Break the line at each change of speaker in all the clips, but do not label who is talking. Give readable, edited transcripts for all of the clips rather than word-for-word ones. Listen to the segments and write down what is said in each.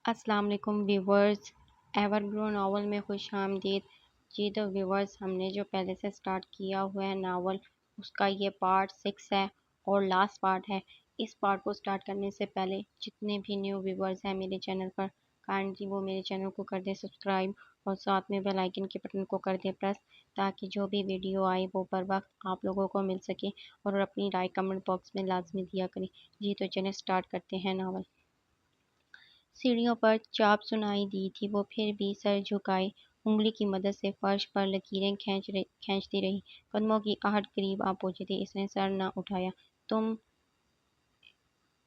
السلام علیکم viewers, ever گرو novel میں خوش آمدید۔ جی تو ویورز، ہم نے جو پہلے سے سٹارٹ کیا ہوا ہے ناول، اس کا یہ پارٹ 6 ہے اور لاسٹ پارٹ ہے۔ اس پارٹ کو سٹارٹ کرنے سے پہلے جتنے بھی نیو ویورز ہیں میرے چینل پر، کائنڈلی وہ میرے چینل کو کر دیں سبسکرائب اور ساتھ میں بیل آئیکن کے بٹن کو کر دیں پریس، تاکہ جو بھی ویڈیو آئے وہ پر وقت آپ لوگوں کو مل سکے، اور اپنی رائے کمنٹ باکس میں لازمی دیا کریں۔ جی تو چلیں سٹارٹ کرتے ہیں ناول۔ سیڑھیوں پر چاپ سنائی دی تھی، وہ پھر بھی سر جھکائے انگلی کی مدد سے فرش پر لکیریں کھینچتی رہی۔ قدموں کی آہٹ قریب آ پہنچی تھی، اس نے سر نہ اٹھایا۔ تم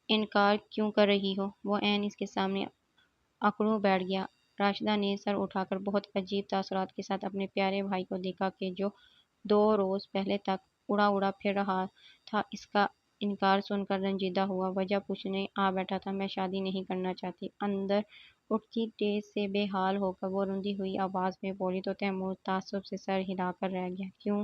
انکار کیوں کر رہی ہو؟ وہ عین اس کے سامنے اکڑوں بیٹھ گیا۔ راشدہ نے سر اٹھا کر بہت عجیب تاثرات کے ساتھ اپنے پیارے بھائی کو دیکھا کہ جو 2 روز پہلے تک اڑا پھر رہا تھا، اس کا انکار سن کر رنجیدہ ہوا۔ وجہ پوچھنے آ بیٹھا تھا، میں شادی نہیں کرنا چاہتی۔ اندر اٹھتی تیز سے بے حال ہو کر وہ رندی ہوئی آواز میں بولی تو تیمور تعصب سے سر ہلا کر رہ گیا۔ کیوں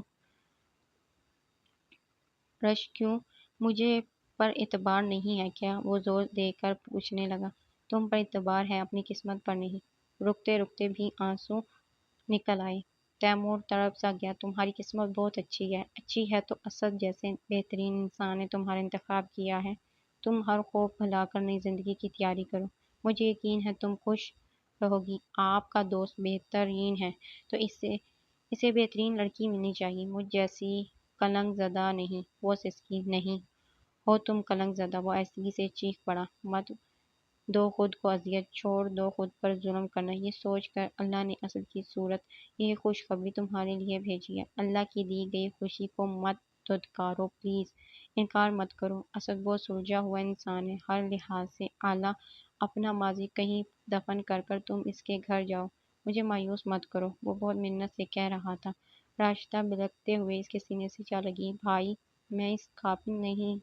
رش کیوں؟ مجھے پر اعتبار نہیں ہے کیا؟ وہ زور دے کر پوچھنے لگا۔ تم پر اعتبار ہے، اپنی قسمت پر نہیں۔ رکتے رکتے بھی آنسو نکل آئے۔ تیمور تڑپ سا گیا۔ تمہاری قسمت بہت اچھی ہے تو اسد جیسے بہترین انسان نے تمہارا انتخاب کیا ہے۔ تم ہر خوف بھلا کر نئی زندگی کی تیاری کرو، مجھے یقین ہے تم خوش رہو گی۔ آپ کا دوست بہترین ہے تو اسے بہترین لڑکی ملنی چاہیے، مجھ جیسی کلنک زدہ نہیں۔ وہ سسکی۔ نہیں ہو تم کلنک زدہ، وہ ایسے سے چیخ پڑا۔ مت دو خود کو اذیت، چھوڑ دو خود پر ظلم کرنا۔ یہ سوچ کر اللہ نے اسد کی صورت یہ خوشخبری تمہارے لیے بھیجی ہے۔ اللہ کی دی گئی خوشی کو مت دھتکارو پلیز، انکار مت کرو۔ اسد بہت سلجھا ہوا انسان ہے، ہر لحاظ سے اعلیٰ۔ اپنا ماضی کہیں دفن کر تم اس کے گھر جاؤ، مجھے مایوس مت کرو، وہ بہت منت سے کہہ رہا تھا۔ راشدہ بلکتے ہوئے اس کے سینے سے جا لگی۔ بھائی، میں اس قابل نہیں،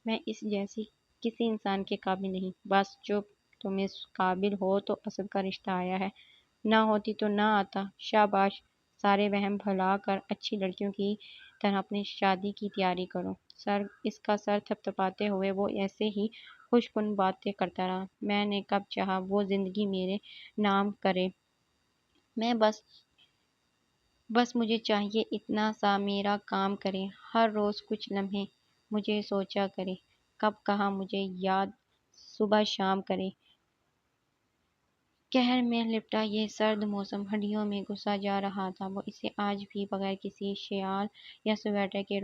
میں اس جیسی کسی انسان کے قابل نہیں۔ بس چپ، تم اس قابل ہو تو اسد کا رشتہ آیا ہے، نہ ہوتی تو نہ آتا۔ شاباش، سارے وہم بھلا کر اچھی لڑکیوں کی طرح اپنی شادی کی تیاری کرو۔ اس کا سر تھپتھپاتے ہوئے وہ ایسے ہی خوش کن باتیں کرتا رہا۔ میں نے کب چاہا وہ زندگی میرے نام کرے، میں بس مجھے چاہیے اتنا سا میرا کام کرے، ہر روز کچھ لمحے مجھے سوچا کرے، کب کہا مجھے یاد صبح شام کرے۔ قہر میں لپٹا یہ سرد موسم ہڈیوں میں گھسا جا رہا تھا۔ وہ اسے آج بھی بغیر کسی شیال یا سویٹر کے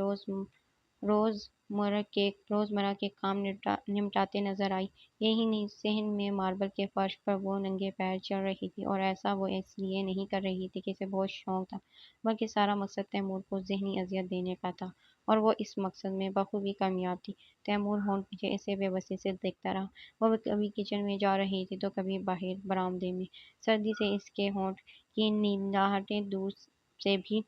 روزمرہ کے کام نمٹاتے نظر آئی۔ یہی نہیں، صحن میں ماربل کے فرش پر وہ ننگے پیر چل رہی تھی، اور ایسا وہ اس لیے نہیں کر رہی تھی کہ اسے بہت شوق تھا، بلکہ سارا مقصد تیمور کو ذہنی اذیت دینے کا تھا، اور وہ اس مقصد میں بخوبی کامیاب تھی۔ تیمور ہونٹ پیچھے اسے بے بسی سے دیکھتا رہا۔ وہ کبھی کچن میں جا رہی تھی تو کبھی باہر برآمدے میں۔ سردی سے اس کے ہونٹ کی نیلاہٹیں دور سے بھی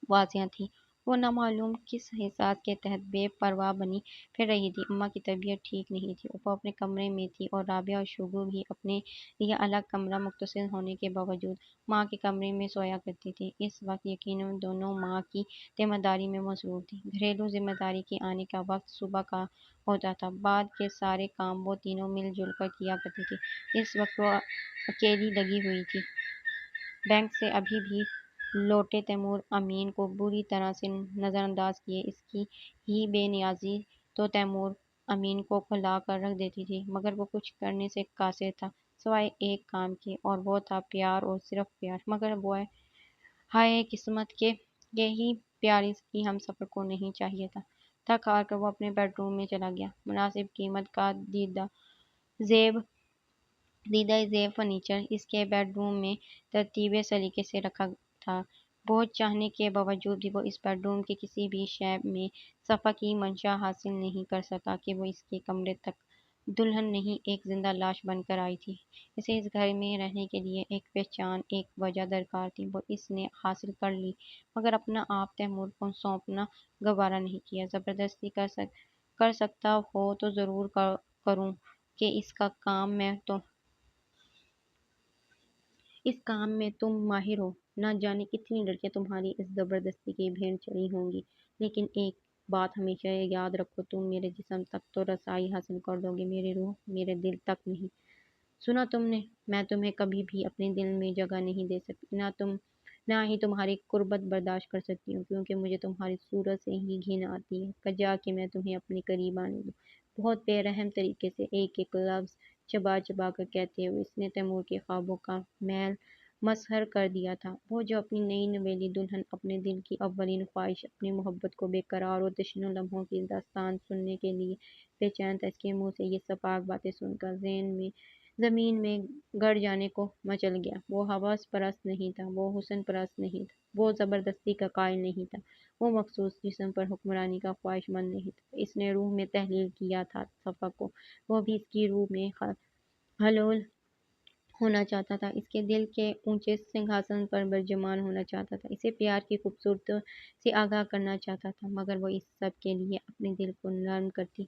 واضح تھیں۔ وہ نامعلوم کس احساس کے تحت بے پرواہ بنی پھر رہی تھی۔ اماں کی طبیعت ٹھیک نہیں تھی، وہ اپنے کمرے میں تھی، اور رابعہ اور شوگو بھی اپنے لیے الگ کمرہ مختصر ہونے کے باوجود ماں کے کمرے میں سویا کرتی تھی۔ اس وقت یقیناً دونوں ماں کی ذمہ داری میں مصروف تھیں۔ گھریلو ذمہ داری کے آنے کا وقت صبح کا ہوتا تھا، بعد کے سارے کام وہ تینوں مل جل کر کیا کرتی تھیں۔ اس وقت وہ اکیلی لگی ہوئی تھی۔ بینک سے ابھی بھی لوٹے تیمور امین کو بری طرح سے نظر انداز کیے۔ اس کی ہی بے نیازی تو تیمور امین کو کھلا کر رکھ دیتی تھی، مگر وہ کچھ کرنے سے قاصر تھا سوائے ایک کام کے، اور وہ تھا پیار، اور صرف پیار۔ مگر وہ ہائے قسمت کہ یہی پیار اس کی ہم سفر کو نہیں چاہیے تھا۔ تھک ہار کر وہ اپنے بیڈ روم میں چلا گیا۔ مناسب قیمت کا دیدہ زیب فرنیچر اس کے بیڈ روم میں ترتیب سلیقے سے رکھا تھا۔ بہت چاہنے کے باوجود بھی وہ اس بیڈ روم کی کسی بھی شے میں صفا کی منشا حاصل نہیں کر سکا کہ وہ اس کے کمرے تک دلہن نہیں، ایک زندہ لاش بن کر آئی تھی۔ اسے اس گھر میں رہنے کے لیے ایک پہچان، ایک وجہ درکار تھی۔ وہ اس نے حاصل کر لی، مگر اپنا آپ تیمور کو سونپنا گوارا نہیں کیا۔ زبردستی کر سکتا ہو تو ضرور کروں کہ اس کام میں تم ماہر ہو۔ نہ جانے کتنی لڑکیاں تمہاری اس زبردستی کی بھیڑ چڑھی ہوں گی، لیکن ایک بات ہمیشہ یاد رکھو، تم میرے جسم تک تو رسائی حاصل کر لو گے، میرے روح، میرے دل تک نہیں۔ سنا تم نے؟ میں تمہیں کبھی بھی اپنے دل میں جگہ نہیں دے سکتی، نہ ہی تمہاری قربت برداشت کر سکتی ہوں، کیونکہ مجھے تمہاری صورت سے ہی گھن آتی ہے، کجا کہ میں تمہیں اپنے قریب آنے دوں۔ بہت بے رحم طریقے سے ایک ایک لفظ چبا چبا کر کہتے ہوئے اس نے تیمور کے خوابوں کا محل مسحور کر دیا تھا۔ وہ جو اپنی نئی نویلی دلہن، اپنے دل کی اولین خواہش، اپنی محبت کو بے قرار اور تشنہ لمحوں کی داستان سننے کے لیے بے چین تھا، اس کے منہ سے یہ سپاک باتیں سن کر زمین میں گڑ جانے کو مچل گیا۔ وہ حوث پرست نہیں تھا، وہ حسن پرست نہیں تھا، وہ زبردستی کا قائل نہیں تھا، وہ مخصوص جسم پر حکمرانی کا خواہش مند نہیں تھا۔ اس نے روح میں تحلیل کیا تھا صفا کو، وہ بھی اس کی روح میں حلول ہونا چاہتا تھا، اس کے دل کے اونچے سنگھاسن پر برجمان ہونا چاہتا تھا، اسے پیار کی خوبصورتی سے آگاہ کرنا چاہتا تھا، مگر وہ اس سب کے لیے اپنے دل کو نرم کرتی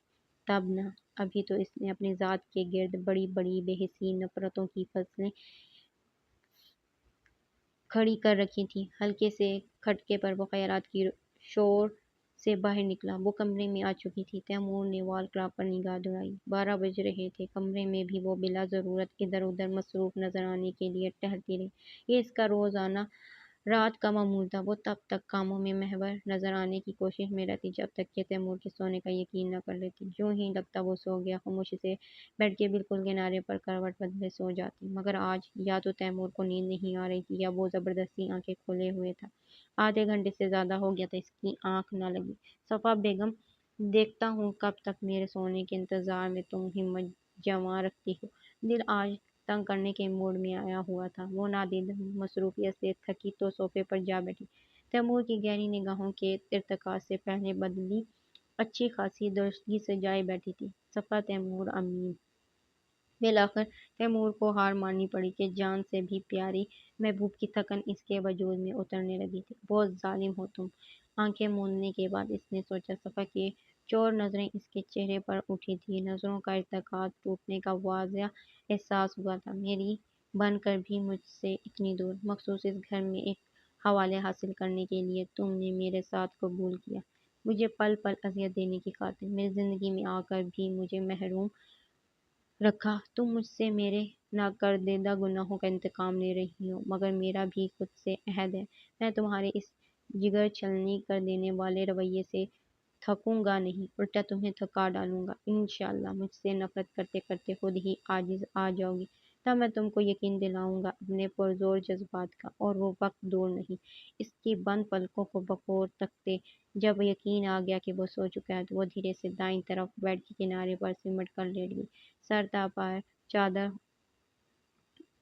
تب نہ۔ ابھی تو اس نے اپنی ذات کے گرد بڑی بڑی بے حسی نفرتوں کی فصلیں کھڑی کر رکھی تھیں۔ ہلکے سے کھٹکے پر وہ خیرات کی شور سے باہر نکلا۔ وہ کمرے میں آ چکی تھی۔ تیمور نے وال کلاک پر نگاہ دوڑائی۔ 12 بج رہے تھے۔ کمرے میں بھی وہ بلا ضرورت ادھر ادھر مصروف نظر آنے کے لیے ٹہلتی رہی۔ یہ اس کا روزانہ رات کا معمول تھا۔ وہ تب تک کاموں میں محور نظر آنے کی کوشش میں رہتی جب تک کہ تیمور کے سونے کا یقین نہ کر لیتی۔ جوں ہی لگتا وہ سو گیا، خاموشی سے بیڈ کے بالکل کنارے پر کروٹ بدلے سو جاتی۔ مگر آج یا تو تیمور کو نیند نہیں آ رہی تھی یا وہ زبردستی آنکھیں کھولے ہوئے تھا۔ آدھے گھنٹے سے زیادہ ہو گیا تھا اس کی آنکھ نہ لگی۔ صفا بیگم، دیکھتا ہوں کب تک میرے سونے کے انتظار میں تم ہمت جمع رکھتی ہو۔ دل آج تنگ کرنے کے موڈ میں آیا ہوا تھا۔ وہ نادید مصروفیت سے تھکی تو صوفے پر جا بیٹھی۔ تیمور کی گہری نگاہوں کے ارتکاز سے پہلے بدلی اچھی خاصی درستگی سے جائے بیٹھی تھی۔ صفا، تیمور، امین۔ بالآخر تیمور کو ہار ماننی پڑی کہ جان سے بھی پیاری محبوب کی تھکن اس کے وجود میں اترنے لگی تھی۔ بہت ظالم ہو تم۔ آنکھیں موندنے کے بعد اس نے سوچا۔ صفا کی چور نظریں اس کے چہرے پر اٹھی تھیں۔ نظروں کا ارتکاز ٹوٹنے کا واضح احساس ہوا تھا۔ میری بن کر بھی مجھ سے اتنی دور، مخصوص اس گھر میں ایک حوالے حاصل کرنے کے لیے تم نے میرے ساتھ قبول کیا، مجھے پل پل اذیت دینے کی خاطر، میری زندگی میں آ کر بھی مجھے محروم رکھا۔ تم مجھ سے میرے ناکردہ گناہوں کا انتقام لے رہی ہو، مگر میرا بھی خود سے عہد ہے، میں تمہارے اس جگر چھلنی کر دینے والے رویے سے تھکوں گا نہیں، الٹا تمہیں تھکا ڈالوں گا۔ انشاءاللہ مجھ سے نفرت کرتے کرتے خود ہی عاجز آ جاؤ گی، تب میں تم کو یقین دلاؤں گا اپنے پرزور جذبات کا، اور وہ وقت دور نہیں۔ اس کی بند پلکوں کو بخور تکتے جب یقین آ گیا کہ وہ سو چکا ہے تو وہ دھیرے سے دائیں طرف بیڈ کے کنارے پر سمٹ کر لیٹ گئی، سر تا پا چادر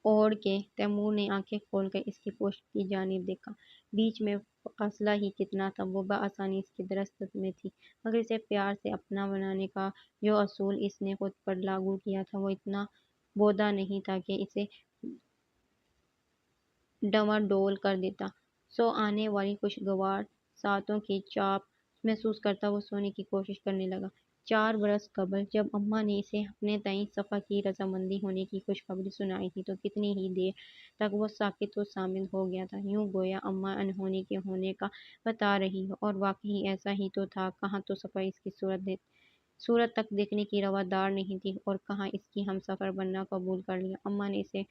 اوڑھ کے۔ تیمور نے آنکھیں کھول کر اس کی پشت کی جانب دیکھا۔ بیچ میں فاصلہ ہی کتنا تھا، وہ بآسانی اس کی دراست میں تھی، مگر اسے پیار سے اپنا بنانے کا جو اصول اس نے خود پر لاگو کیا تھا وہ اتنا بودا نہیں تھا کہ اسے ڈواڈول کر دیتا۔ سو آنے والی خوشگوار ساعتوں کی چاپ محسوس کرتا وہ سونے کی کوشش کرنے لگا۔ 4 برس قبل جب اماں نے اسے اپنے تئیں صفا کی رضامندی ہونے کی خوشخبری سنائی تھی تو کتنی ہی دیر تک وہ ساکت و صامت ہو گیا تھا، یوں گویا اماں انہونے کے ہونے کا بتا رہی ہو، اور واقعی ایسا ہی تو تھا۔ کہاں تو صفا اس کی صورت تک دیکھنے کی روادار نہیں تھی اور کہاں اس کی ہمسفر بننا قبول کر لیا۔ اماں نے اسے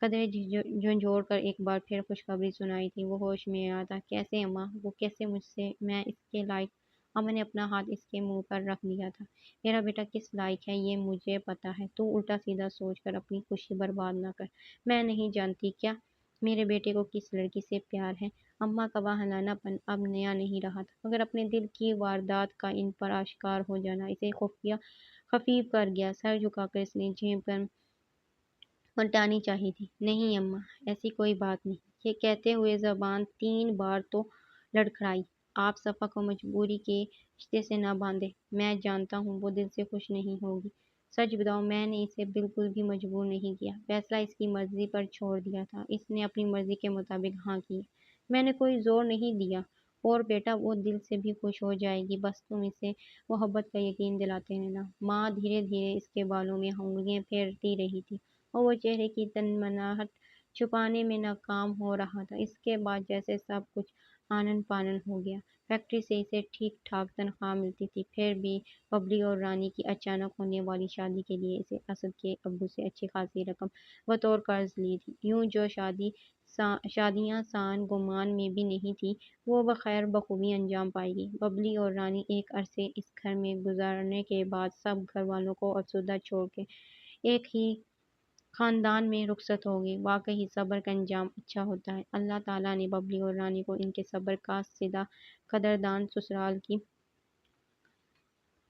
قدرے جھنجھوڑ کر ایک بار پھر خوشخبری سنائی تھی۔ وہ ہوش میں آیا تھا۔ کیسے اماں؟ وہ کیسے مجھ سے؟ میں اس کے لائق؟ اماں نے اپنا ہاتھ اس کے منہ پر رکھ دیا تھا۔ میرا بیٹا کس لائق ہے یہ مجھے پتا ہے، تو الٹا سیدھا سوچ کر اپنی خوشی برباد نہ کر۔ میں نہیں جانتی کیا میرے بیٹے کو کس لڑکی سے پیار ہے۔ اماں کا بہانہ پن اب نیا نہیں رہا تھا، مگر اپنے دل کی واردات کا ان پر آشکار ہو جانا اسے خفیف کر گیا۔ سر جھکا کر اس نے جھیپ کر پلٹانی چاہی تھی۔ نہیں اماں، ایسی کوئی بات نہیں۔ یہ کہتے ہوئے زبان 3 بار تو لڑکھڑائی۔ آپ صفا کو مجبوری کے رشتے سے نہ باندھیں۔ میں جانتا ہوں وہ دل سے خوش نہیں ہوگی۔ سچ بتاؤ، میں نے اسے بالکل بھی مجبور نہیں کیا، فیصلہ اس کی مرضی پر چھوڑ دیا تھا۔ اس نے اپنی مرضی کے مطابق ہاں کی ہے، میں نے کوئی زور نہیں دیا۔ اور بیٹا وہ دل سے بھی خوش ہو جائے گی، بس تم اسے محبت کا یقین دلاتے رہنا۔ ماں دھیرے دھیرے اس کے بالوں میں انگلیاں پھیرتی رہی تھی اور وہ چہرے کی تنمناہٹ چھپانے میں ناکام ہو رہا تھا۔ اس کے بعد جیسے سب کچھ آنن پانن ہو گیا۔ فیکٹری سے اسے ٹھیک ٹھاک تنخواہ ملتی تھی، پھر بھی ببلی اور رانی کی اچانک ہونے والی شادی کے لیے اسے اسد کے ابو سے اچھی خاصی رقم بطور قرض لی تھی۔ یوں جو شادیاں سان گمان میں بھی نہیں تھی، وہ بخیر بخوبی انجام پائے گی۔ ببلی اور رانی ایک عرصے اس گھر میں گزارنے کے بعد سب گھر والوں کو افسردہ چھوڑ کے ایک ہی خاندان میں رخصت ہو گئی۔ واقعی صبر کا انجام اچھا ہوتا ہے۔ اللہ تعالیٰ نے ببلی اور رانی کو ان کے صبر کا صدہ قدردان سسرال کی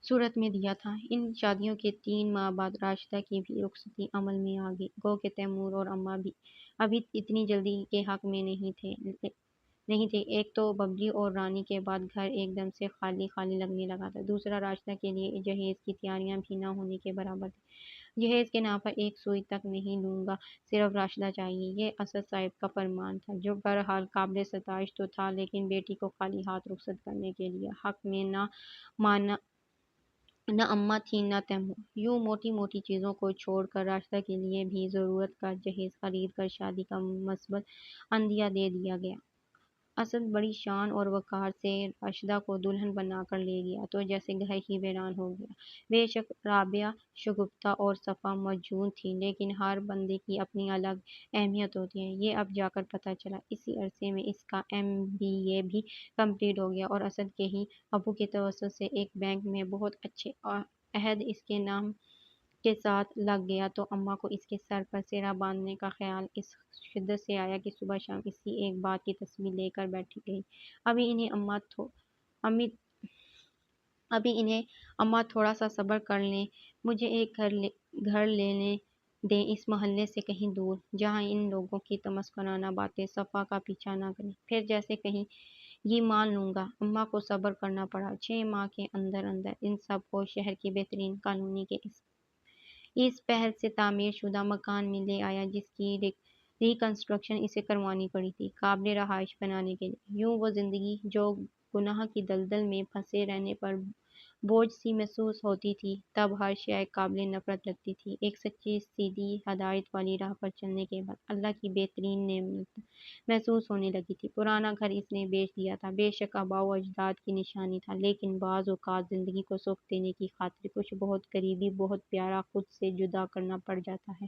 صورت میں دیا تھا۔ ان شادیوں کے 3 ماہ بعد راشدہ کی بھی رخصتی عمل میں آ گئی، گو کہ تیمور اور اماں بھی ابھی اتنی جلدی کے حق میں نہیں تھے۔ ایک تو ببلی اور رانی کے بعد گھر ایک دم سے خالی خالی لگنے لگا تھا، دوسرا راشدہ کے لیے جہیز کی تیاریاں بھی نہ ہونے کے برابر تھیں۔ جہیز کے نام پر ایک سوئی تک نہیں لوں گا، صرف راشدہ چاہیے، یہ اسد صاحب کا فرمان تھا، جو بہرحال قابل ستائش تو تھا، لیکن بیٹی کو خالی ہاتھ رخصت کرنے کے لیے حق میں نہ اماں تھیں نہ تیمور۔ یوں موٹی موٹی چیزوں کو چھوڑ کر راشدہ کے لیے بھی ضرورت کا جہیز خرید کر شادی کا مثبت عندیہ دے دیا گیا۔ اسد بڑی شان اور وقار سے راشدہ کو دلہن بنا کر لے گیا تو جیسے گھر ہی ویران ہو گیا۔ بے شک رابعہ شگفتہ اور صفا موجود تھیں، لیکن ہر بندے کی اپنی الگ اہمیت ہوتی ہے، یہ اب جا کر پتہ چلا۔ اسی عرصے میں اس کا MBA بھی کمپلیٹ ہو گیا اور اسد کے ہی ابو کے توسط سے ایک بینک میں بہت اچھے عہد اس کے نام کے ساتھ لگ گیا تو اماں کو اس کے سر پر سہرا باندھنے کا خیال اس شدت سے آیا کہ صبح شام اسی ایک بات کی تسبیح لے کر بیٹھی رہی، ابھی انہیں اماں تھوڑا سا صبر کر لیں، مجھے ایک گھر لینے دیں اس محلے سے کہیں دور، جہاں ان لوگوں کی تمسخرانہ باتیں صفا کا پیچھا نہ کریں، پھر جیسے کہیں یہ مان لوں گا۔ اماں کو صبر کرنا پڑا۔ 6 ماہ کے اندر اندر ان سب کو شہر کی بہترین کالونی کے اس پہل سے تعمیر شدہ مکان میں لے آیا، جس کی ریکنسٹرکشن اسے کروانی پڑی تھی قابل رہائش بنانے کے لیے۔ یوں وہ زندگی جو گناہ کی دلدل میں پھنسے رہنے پر بوجھ سی محسوس ہوتی تھی، تب ہر شے قابل نفرت لگتی تھی۔ ایک سچی سیدھی ہدایت والی راہ پر چلنے کے بعد اللہ کی بہترین نعمت محسوس ہونے لگی تھی۔ پرانا گھر اس نے بیچ دیا تھا، بے شک آباء و اجداد کی نشانی تھا، لیکن بعض اوقات زندگی کو سکھ دینے کی خاطر کچھ بہت قریبی، بہت پیارا خود سے جدا کرنا پڑ جاتا ہے،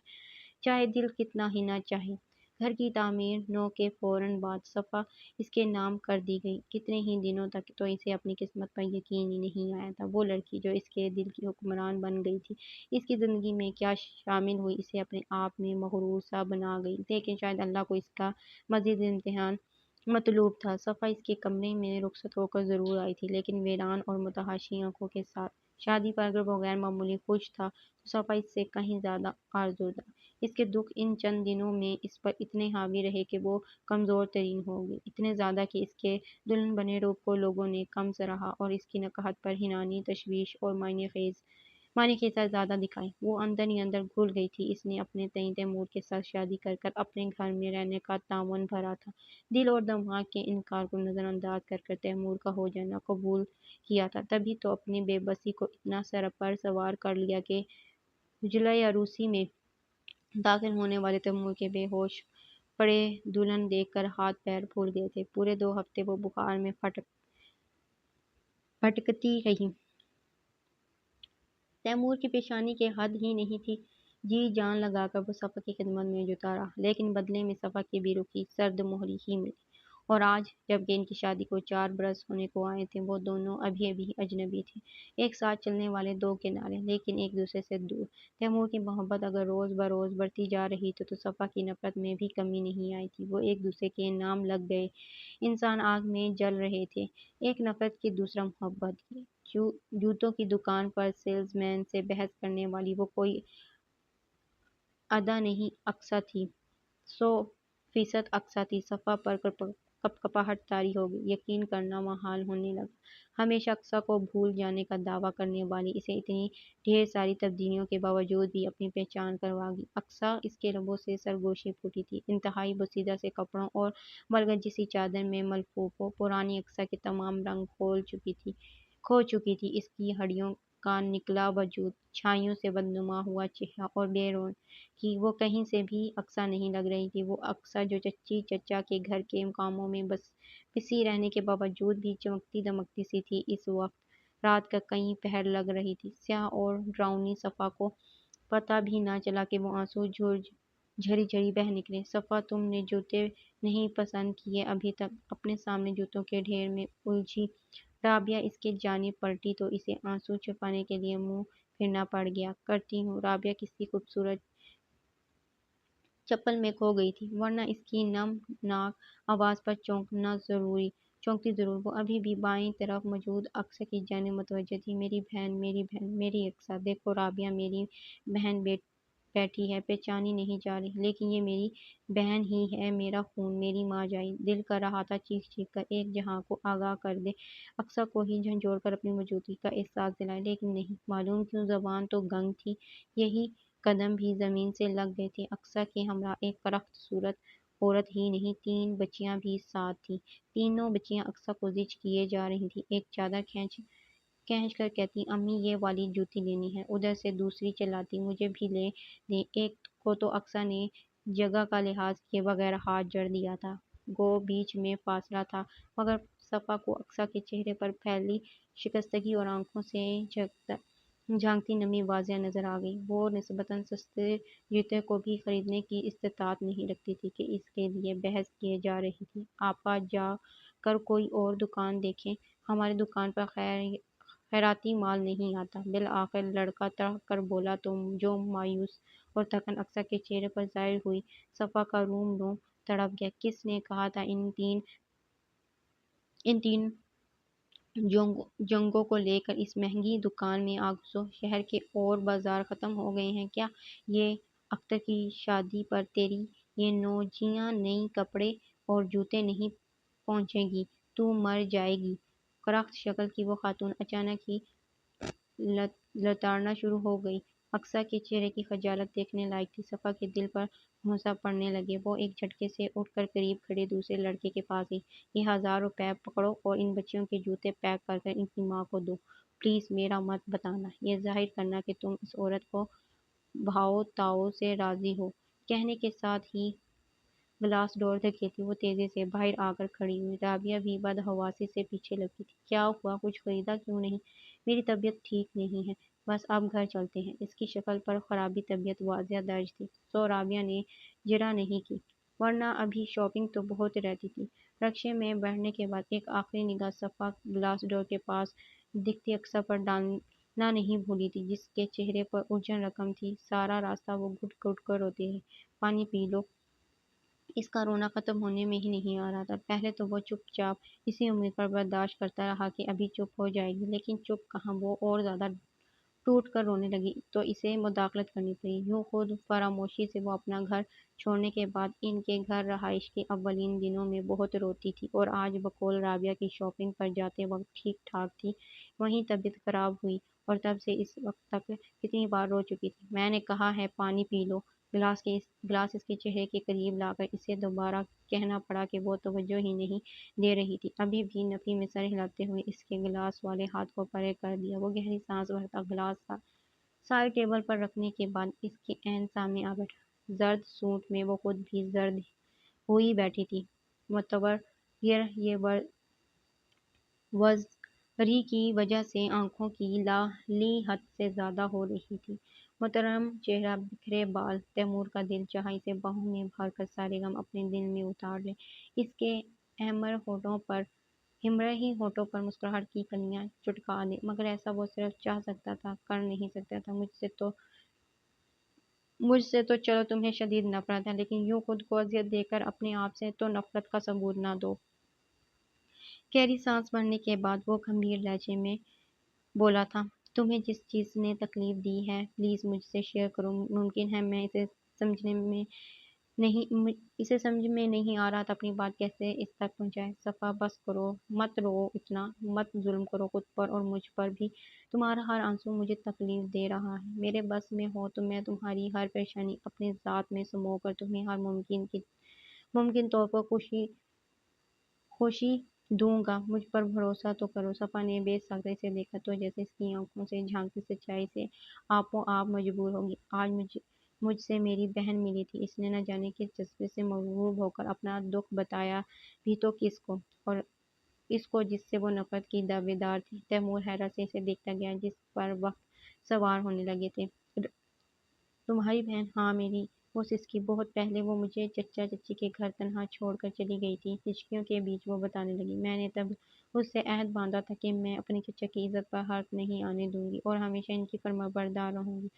چاہے دل کتنا ہی نہ چاہے۔ گھر کی تعمیر نو کے فوراً بعد صفا اس کے نام کر دی گئی۔ کتنے ہی دنوں تک تو اسے اپنی قسمت پر یقین ہی نہیں آیا تھا، وہ لڑکی جو اس کے دل کی حکمران بن گئی تھی، اس کی زندگی میں کیا شامل ہوئی، اسے اپنے آپ میں مغرور سا بنا گئی۔ لیکن شاید اللہ کو اس کا مزید امتحان مطلوب تھا۔ صفا اس کے کمرے میں رخصت ہو کر ضرور آئی تھی، لیکن ویران اور متحاشی آنکھوں کے ساتھ۔ شادی پر اگر وہ غیر معمولی خوش تھا تو صفا اس سے کہیں زیادہ آزردہ۔ اس کے دکھ ان چند دنوں میں اس پر اتنے حاوی رہے کہ وہ کمزور ترین ہو گئی، اتنے زیادہ کہ اس کے دلہن بنے روپ کو لوگوں نے کم سراہا اور اس کی نکہت پر حنانی تشویش اور معنی خیزہ زیادہ دکھائی۔ وہ اندر ہی اندر گھل گئی تھی۔ اس نے اپنے تئیں تیمور کے ساتھ شادی کر اپنے گھر میں رہنے کا تعاون بھرا تھا، دل اور دماغ کے انکار کو نظر انداز کر تیمور کا ہو جانا قبول کیا تھا، تبھی تو اپنی بے بسی کو اتنا سر پر سوار کر لیا کہ جلوہ عروسی میں داخل ہونے والے تیمور کے بے ہوش پڑے دلہن دیکھ کر ہاتھ پیر پھول گئے تھے۔ پورے 2 ہفتے وہ بخار میں بھٹکتی رہی۔ تیمور کی پیشانی کی حد ہی نہیں تھی، جی جان لگا کر وہ صفا کی خدمت میں جٹا رہا، لیکن بدلے میں صفا کی بے رخی سرد مہری ہی ملی۔ اور آج جبکہ ان کی شادی کو 4 برس ہونے کو آئے تھے، وہ دونوں ابھی اجنبی تھے، ایک ساتھ چلنے والے 2 کنارے، لیکن ایک دوسرے سے دور۔ تیمور کی محبت اگر روز بروز بڑھتی جا رہی تھی تو صفا کی نفرت میں بھی کمی نہیں آئی تھی۔ وہ ایک دوسرے کے نام لگ گئے انسان آگ میں جل رہے تھے، ایک نفرت کی دوسرا محبت کی۔ جوتوں کی دکان پر سیلز مین سے بحث کرنے والی وہ کوئی ادا نہیں، اقصیٰ تھی، 100% اقصیٰ تھی۔ صفا پر کپکپاہٹ طاری ہو گئی، یقین کرنا محال ہونے لگا۔ ہمیشہ اقصیٰ کو بھول جانے کا دعویٰ کرنے والی اسے اتنی ڈھیر ساری تبدیلیوں کے باوجود بھی اپنی پہچان کروا گئی۔ اقصیٰ اس کے لبوں سے سرگوشی پھوٹی تھی، انتہائی بوسیدہ سے کپڑوں اور ملگجی سی چادر میں ملفوف وہ پرانی اقصیٰ کے تمام رنگ کھو چکی تھی، اس کی ہڈیوں کا نکلا وجود، چھائیوں سے بدنما ہوا چہرہ اور بے رون کی، وہ کہیں سے بھی اقصیٰ نہیں لگ رہی تھی۔ وہ اقصیٰ جو چچی چچا کے گھر کے کاموں میں بس پسی رہنے کے باوجود بھی چمکتی دمکتی سی تھی، اس وقت رات کا کئی پہر لگ رہی تھی۔ سیاہ اور ڈراؤنی صفا کو پتہ بھی نہ چلا کہ وہ آنسو جھری جھری بہہ نکلے۔ صفا، تم نے جوتے نہیں پسند کیے ابھی تک؟ اپنے سامنے جوتوں کے ڈھیر میں الجھی رابعہ اس کی جانب پلٹی تو اسے آنسو چھپانے کے لیے منہ پھیرنا پڑ گیا۔ کرتی ہوں۔ رابعہ کسی خوبصورت چپل میں کھو گئی تھی، ورنہ اس کی نم ناک آواز پر چونکتی ضرور وہ ابھی بھی بائیں طرف موجود اقصیٰ کی جانب متوجہ تھی۔ میری بہن، میری بہن، میری اقصیٰ، دیکھو رابعہ میری بہن بیٹھی ہے، پہچانی نہیں جا رہی، لیکن یہ میری بہن ہی ہے، میرا خون، میری ماں جائی۔ دل کر رہا تھا چیخ چیخ کر ایک جہاں کو آگاہ کر دے، اقصیٰ کو ہی جھنجھوڑ کر اپنی موجودگی کا احساس دلائے، لیکن نہیں، معلوم کیوں زبان تو گنگ تھی، یہی قدم بھی زمین سے لگ گئے تھے۔ اقصیٰ کے ہمراہ ایک فرخت صورت عورت ہی نہیں، 3 بچیاں بھی ساتھ تھیں۔ تینوں بچیاں اقصیٰ کو زچ کیے جا رہی تھیں۔ ایک چادر کھینچ کر کہتی، امی یہ والی جوتی لینی ہے۔ ادھر سے دوسری چلاتی، مجھے بھی لے دیں۔ ایک کو تو اقصیٰ نے جگہ کا لحاظ کیے بغیر ہاتھ جڑ دیا تھا، گو بیچ میں فاصلہ تھا، مگر صفا کو اقصیٰ کے چہرے پر پھیلی شکستگی اور آنکھوں سے جھانکتی نمی واضح نظر آ گئی۔ وہ نسبتاً سستے جوتے کو بھی خریدنے کی استطاعت نہیں رکھتی تھی کہ اس کے لیے بحث کیے جا رہی تھی۔ آپا جا کر کوئی اور دکان دیکھیں، ہماری دکان پر خیراتی مال نہیں آتا۔ بالآخر لڑکا تڑپ کر بولا تو جو مایوس اور تھکن اقصیٰ کے چہرے پر ظاہر ہوئی، صفا کا روم روم تڑپ گیا۔ کس نے کہا تھا ان تین جنگوں کو لے کر اس مہنگی دکان میں آ گھسو؟ شہر کے اور بازار ختم ہو گئے ہیں کیا؟ یہ اختر کی شادی پر تیری یہ نوجیاں نئی کپڑے اور جوتے نہیں پہنچیں گی، تو مر جائے گی۔ کرخت شکل کی وہ خاتون اچانک ہی لڑانا شروع ہو گئی۔ اقصیٰ کے چہرے کی خجالت دیکھنے لائق تھی۔ صفا کے دل پر گھونسا پڑنے لگے۔ وہ ایک جھٹکے سے اٹھ کر قریب کھڑے دوسرے لڑکے کے پاس گئی۔ یہ 1000 روپے پکڑو اور ان بچیوں کے جوتے پیک کر ان کی ماں کو دو۔ پلیز میرا مت بتانا، یہ ظاہر کرنا کہ تم اس عورت کو بھاؤ تاؤ سے راضی ہو۔ کہنے کے ساتھ ہی گلاس ڈور دھکیلتی وہ تیزی سے باہر آ کر کھڑی ہوئی۔ رابعہ بھی بدحواسی سے پیچھے لگی تھی۔ کیا ہوا؟ کچھ خریدا کیوں نہیں؟ میری طبیعت ٹھیک نہیں ہے، بس اب گھر چلتے ہیں۔ اس کی شکل پر خرابی طبیعت واضح درج تھی، سو رابعہ نے جرأت نہیں کی، ورنہ ابھی شاپنگ تو بہت رہتی تھی۔ رکشے میں بیٹھنے کے بعد ایک آخری نگاہ صفا گلاس ڈور کے پاس دکھتی اقصیٰ پر ڈالنا نہیں بھولی تھی، جس کے چہرے پر الجھن رقم تھی۔ سارا راستہ وہ گھٹ گھٹ کر روتی رہی۔ پانی پی لو۔ اس کا رونا ختم ہونے میں ہی نہیں آ رہا تھا۔ پہلے تو وہ چپ چاپ اسی امید پر برداشت کرتا رہا کہ ابھی چپ ہو جائے گی، لیکن چپ کہاں، وہ اور زیادہ ٹوٹ کر رونے لگی تو اسے مداخلت کرنی پڑی۔ یوں خود فراموشی سے وہ اپنا گھر چھوڑنے کے بعد ان کے گھر رہائش کے اولین دنوں میں بہت روتی تھی، اور آج بقول رابعہ کی شاپنگ پر جاتے وقت ٹھیک ٹھاک تھی، وہیں طبیعت خراب ہوئی اور تب سے اس وقت تک کتنی بار رو چکی تھی۔ میں نے کہا ہے پانی پی لو۔ گلاس اس کے چہرے کے قریب لا کر اسے دوبارہ کہنا پڑا کہ وہ توجہ ہی نہیں دے رہی تھی۔ ابھی بھی نفی میں سر ہلاتے ہوئے اس کے گلاس والے ہاتھ کو پرے کر دیا۔ وہ گہری سانس بھرتا گلاس سائڈ ٹیبل پر رکھنے کے بعد اس کے عین سامنے آ بیٹھا۔ زرد سوٹ میں وہ خود بھی زرد ہوئی بیٹھی تھی، متغیر یہ وزری کی وجہ سے آنکھوں کی لالی حد سے زیادہ ہو رہی تھی۔ محترم چہرہ، بکھرے بال۔ تیمور کا دل چاہا اسے باہوں میں بھر کر سارے غم اپنے دل میں اتار لے۔ اس کے ہمرہی ہونٹوں پر مسکراہٹ کی کلیاں چٹکا دے، مگر ایسا وہ صرف چاہ سکتا تھا، کر نہیں سکتا تھا۔ مجھ سے تو چلو تمہیں شدید نفرت ہے، لیکن یوں خود کو اذیت دے کر اپنے آپ سے تو نفرت کا ثبوت نہ دو۔ گہری سانس بھرنے کے بعد وہ گمبھیر لہجے میں بولا تھا، تمہیں جس چیز نے تکلیف دی ہے پلیز مجھ سے شیئر کرو۔ ممکن ہے میں اسے سمجھ میں نہیں آ رہا تھا اپنی بات کیسے اس تک پہنچائے۔ صفا بس کرو، مت رو اتنا، مت ظلم کرو خود پر اور مجھ پر بھی۔ تمہارا ہر آنسو مجھے تکلیف دے رہا ہے۔ میرے بس میں ہو تو میں تمہاری ہر پریشانی اپنے ذات میں سمو کر تمہیں ہر ممکن طور پر خوشی دوں گا، مجھ پر بھروسہ تو کرو۔ صفا نے بے صبری سے دیکھا تو جیسے اس کی آنکھوں سے جھانکتی سچائی سے آپ و آپ مجبور ہوگی۔ آج مجھ سے میری بہن ملی تھی، اس نے نہ جانے کس جذبے سے مغلوب ہو کر اپنا دکھ بتایا بھی تو کس کو، اور اس کو جس سے وہ نفرت کی دعویدار تھی۔ تیمور حیرت سے اسے دیکھتا گیا، جس پر وقت سوار ہونے لگے تھے۔ تمہاری بہن؟ ہاں میری، وہ سسکی۔ بہت پہلے وہ مجھے چچا چچی کے گھر تنہا چھوڑ کر چلی گئی تھی، ہچکیوں کے بیچ وہ بتانے لگی۔ میں نے تب اس سے عہد باندھا تھا کہ میں اپنی چچا کی عزت پر حرف نہیں آنے دوں گی اور ہمیشہ ان کی فرمانبردار رہوں گی۔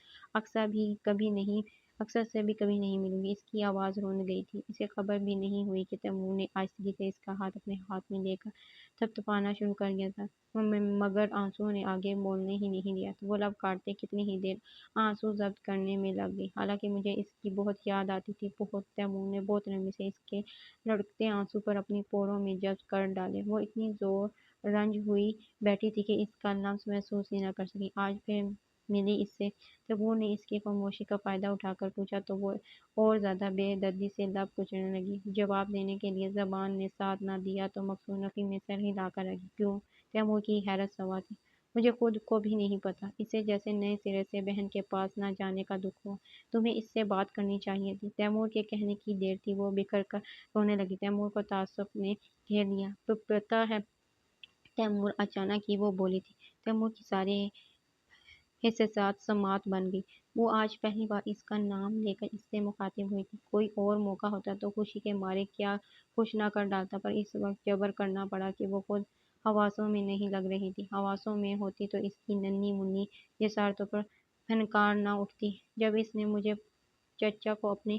اکثر سے بھی کبھی نہیں ملوں گی۔ اس کی آواز رونے گئی تھی۔ اسے خبر بھی نہیں ہوئی کہ تیمور نے آہستگی سے اس کا ہاتھ اپنے ہاتھ میں لے کر تھپتھپانا شروع کر دیا تھا، مگر آنسوؤں نے آگے بولنے ہی نہیں دیا تھا۔ وہ لب کاٹتے کتنی ہی دیر آنسو ضبط کرنے میں لگ گئی، حالانکہ مجھے اس کی بہت یاد آتی تھی، بہت۔ تیمور نے بہت نرمی سے اس کے لڑکتے آنسو پر اپنی پوروں میں جذب کر ڈالے۔ وہ اتنی زور رنج ہوئی بیٹھی تھی کہ اس کا لمس محسوس ہی نہ کر سکی۔ آج پھر ملی اس سے؟ تیمور نے اس کی خاموشی کا فائدہ اٹھا کر پوچھا تو وہ اور زیادہ بے دردی سے لب کچلنے لگی۔ جواب دینے کے لیے زبان نے ساتھ نہ دیا تو مکسورنفی میں سر ہلا کر رہ گئی۔ کیوں؟ تیمور کی حیرت سوا تھی۔ مجھے خود کو بھی نہیں پتا۔ اسے جیسے نئے سرے سے بہن کے پاس نہ جانے کا دکھ ہوا۔ تمہیں اس سے بات کرنی چاہیے تھی۔ تیمور کے کہنے کی دیر تھی، وہ بکھر کر رونے لگی۔ تیمور کو تعصب نے گھیر لیا۔ تو پتہ ہے تیمور، اچانک ہی وہ بولی تھی۔ تیمور کی ساری حساسیت سماعت بن گئی۔ وہ آج پہلی بار اس کا نام لے کر اس سے مخاطب ہوئی تھی۔ کوئی اور موقع ہوتا تو خوشی کے مارے کیا خوش نہ کر ڈالتا، پر اس وقت جبر کرنا پڑا کہ وہ خود حواسوں میں نہیں لگ رہی تھی۔ حواسوں میں ہوتی تو اس کی ننھی منھی جسارتوں پر پھنکار نہ اٹھتی۔ جب اس نے مجھے چچا کو اپنے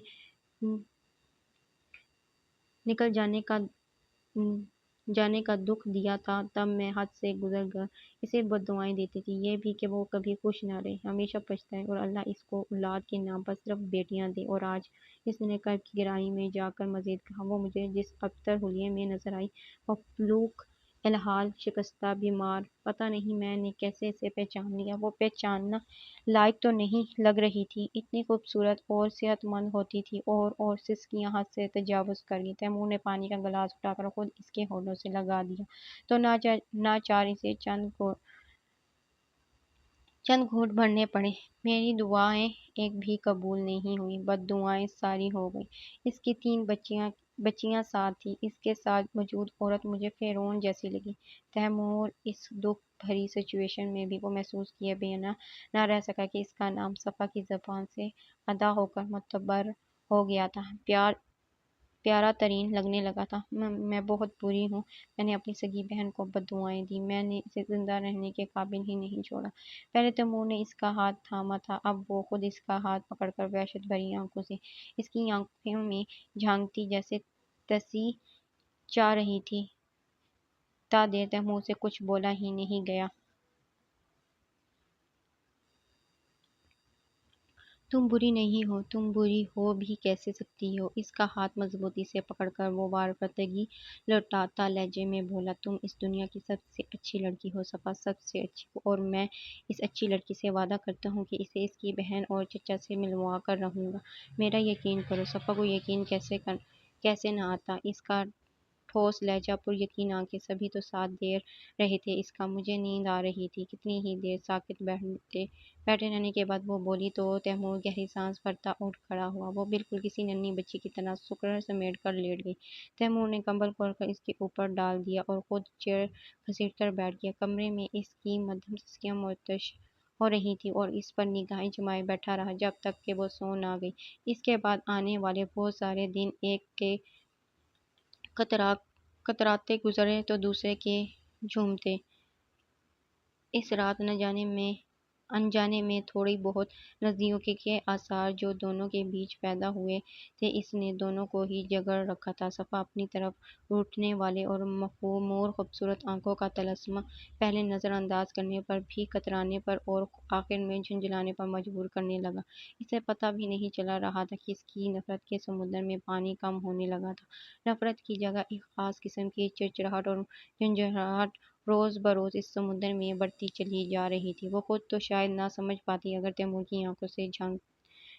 نکل جانے کا دکھ دیا تھا، تب میں حد سے گزر کر اسے بددعائیں دیتی تھی، یہ بھی کہ وہ کبھی خوش نہ رہے، ہمیشہ پچھتائے، اور اللہ اس کو اولاد کے نام پر صرف بیٹیاں دے۔ اور آج اس نے قلب کی گہرائی میں جا کر مزید کہا۔ وہ مجھے جس ابتر حلیے میں نظر آئی، مفلوک الحال، شکستہ، بیمار، پتہ نہیں میں نے کیسے اسے پہچان لیا۔ وہ پہچاننا لائق تو نہیں لگ رہی تھی، اتنی خوبصورت اور صحت مند ہوتی تھی۔ اور سسکیاں حد سے تجاوز کر گئیں۔ تیمور نے پانی کا گلاس اٹھا کر خود اس کے ہونٹوں سے لگا دیا تو ناچار اسے چند گھونٹ بھرنے پڑے۔ میری دعائیں ایک بھی قبول نہیں ہوئیں، بددعائیں ساری ہو گئیں۔ اس کی 3 بچیاں ساتھ تھیں۔ اس کے ساتھ موجود عورت مجھے فرعون جیسی لگی۔ تیمور، اس دکھ بھری سچویشن میں بھی وہ محسوس کیے بنا نہ رہ سکا کہ اس کا نام صفا کی زبان سے ادا ہو کر معتبر ہو گیا تھا، پیارا ترین لگنے لگا تھا۔ میں بہت بری ہوں، میں نے اپنی سگی بہن کو بددعائیں دیں، میں نے اسے زندہ رہنے کے قابل ہی نہیں چھوڑا۔ پہلے تیمور نے اس کا ہاتھ تھاما تھا، اب وہ خود اس کا ہاتھ پکڑ کر وحشت بھری آنکھوں سے اس کی آنکھوں میں جھانکتی جیسے تصیح چاہ رہی تھی۔ تا دیر تیمور سے کچھ بولا ہی نہیں گیا۔ تم بری نہیں ہو، تم بری ہو بھی کیسے سکتی ہو؟ اس کا ہاتھ مضبوطی سے پکڑ کر وہ وارفتگی لوٹاتا لہجے میں بولا۔ تم اس دنیا کی سب سے اچھی لڑکی ہو صفا، سب سے اچھی، اور میں اس اچھی لڑکی سے وعدہ کرتا ہوں کہ اسے اس کی بہن اور چچا سے ملوا کر رہوں گا۔ میرا یقین کرو۔ صفا کو یقین کیسے نہ آتا، اس کا ٹھوس لہجہ، پر یقین آنکھیں، سبھی تو ساتھ دے رہے تھے اس کا۔ مجھے نیند آ رہی تھی۔ کتنی ہی دیر ساکت بیٹھے رہنے کے بعد وہ بولی تو تیمور گہری سانس بھرتا اٹھ کھڑا ہوا۔ وہ بالکل کسی ننھی بچی کی طرح سکڑ سمیٹ کر لیٹ گئی۔ تیمور نے کمبل کھول کر اس کے اوپر ڈال دیا اور خود چیئر گھسیٹ کر بیٹھ گیا۔ کمرے میں اس کی مدھم سسکیاں مرتعش ہو رہی تھیں اور اس پر نگاہیں جمائے بیٹھا رہا جب تک کہ وہ سو نہ گئی۔ اس کے بعد آنے والے بہت سارے دن ایک کے کتراتے گزرے تو دوسرے کے جھومتے۔ اس رات انجانے میں تھوڑی بہت نزدیکی کے آثار جو دونوں کے بیچ پیدا ہوئے تھے، اس نے دونوں کو ہی جگڑ رکھا تھا۔ صفا اپنی طرف روٹنے والے اور مخمور خوبصورت آنکھوں کا طلسم پہلے نظر انداز کرنے پر، پھر کترانے پر اور آخر میں جھنجھلانے پر مجبور کرنے لگا۔ اسے پتہ بھی نہیں چل رہا تھا کہ اس کی نفرت کے سمندر میں پانی کم ہونے لگا تھا۔ نفرت کی جگہ ایک خاص قسم کی چڑچڑاہٹ اور جھنجھلاہٹ روز بروز اس سمندر میں بڑھتی چلی جا رہی تھی۔ وہ خود تو شاید نہ سمجھ پاتی، اگر تیمور کی آنکھوں سے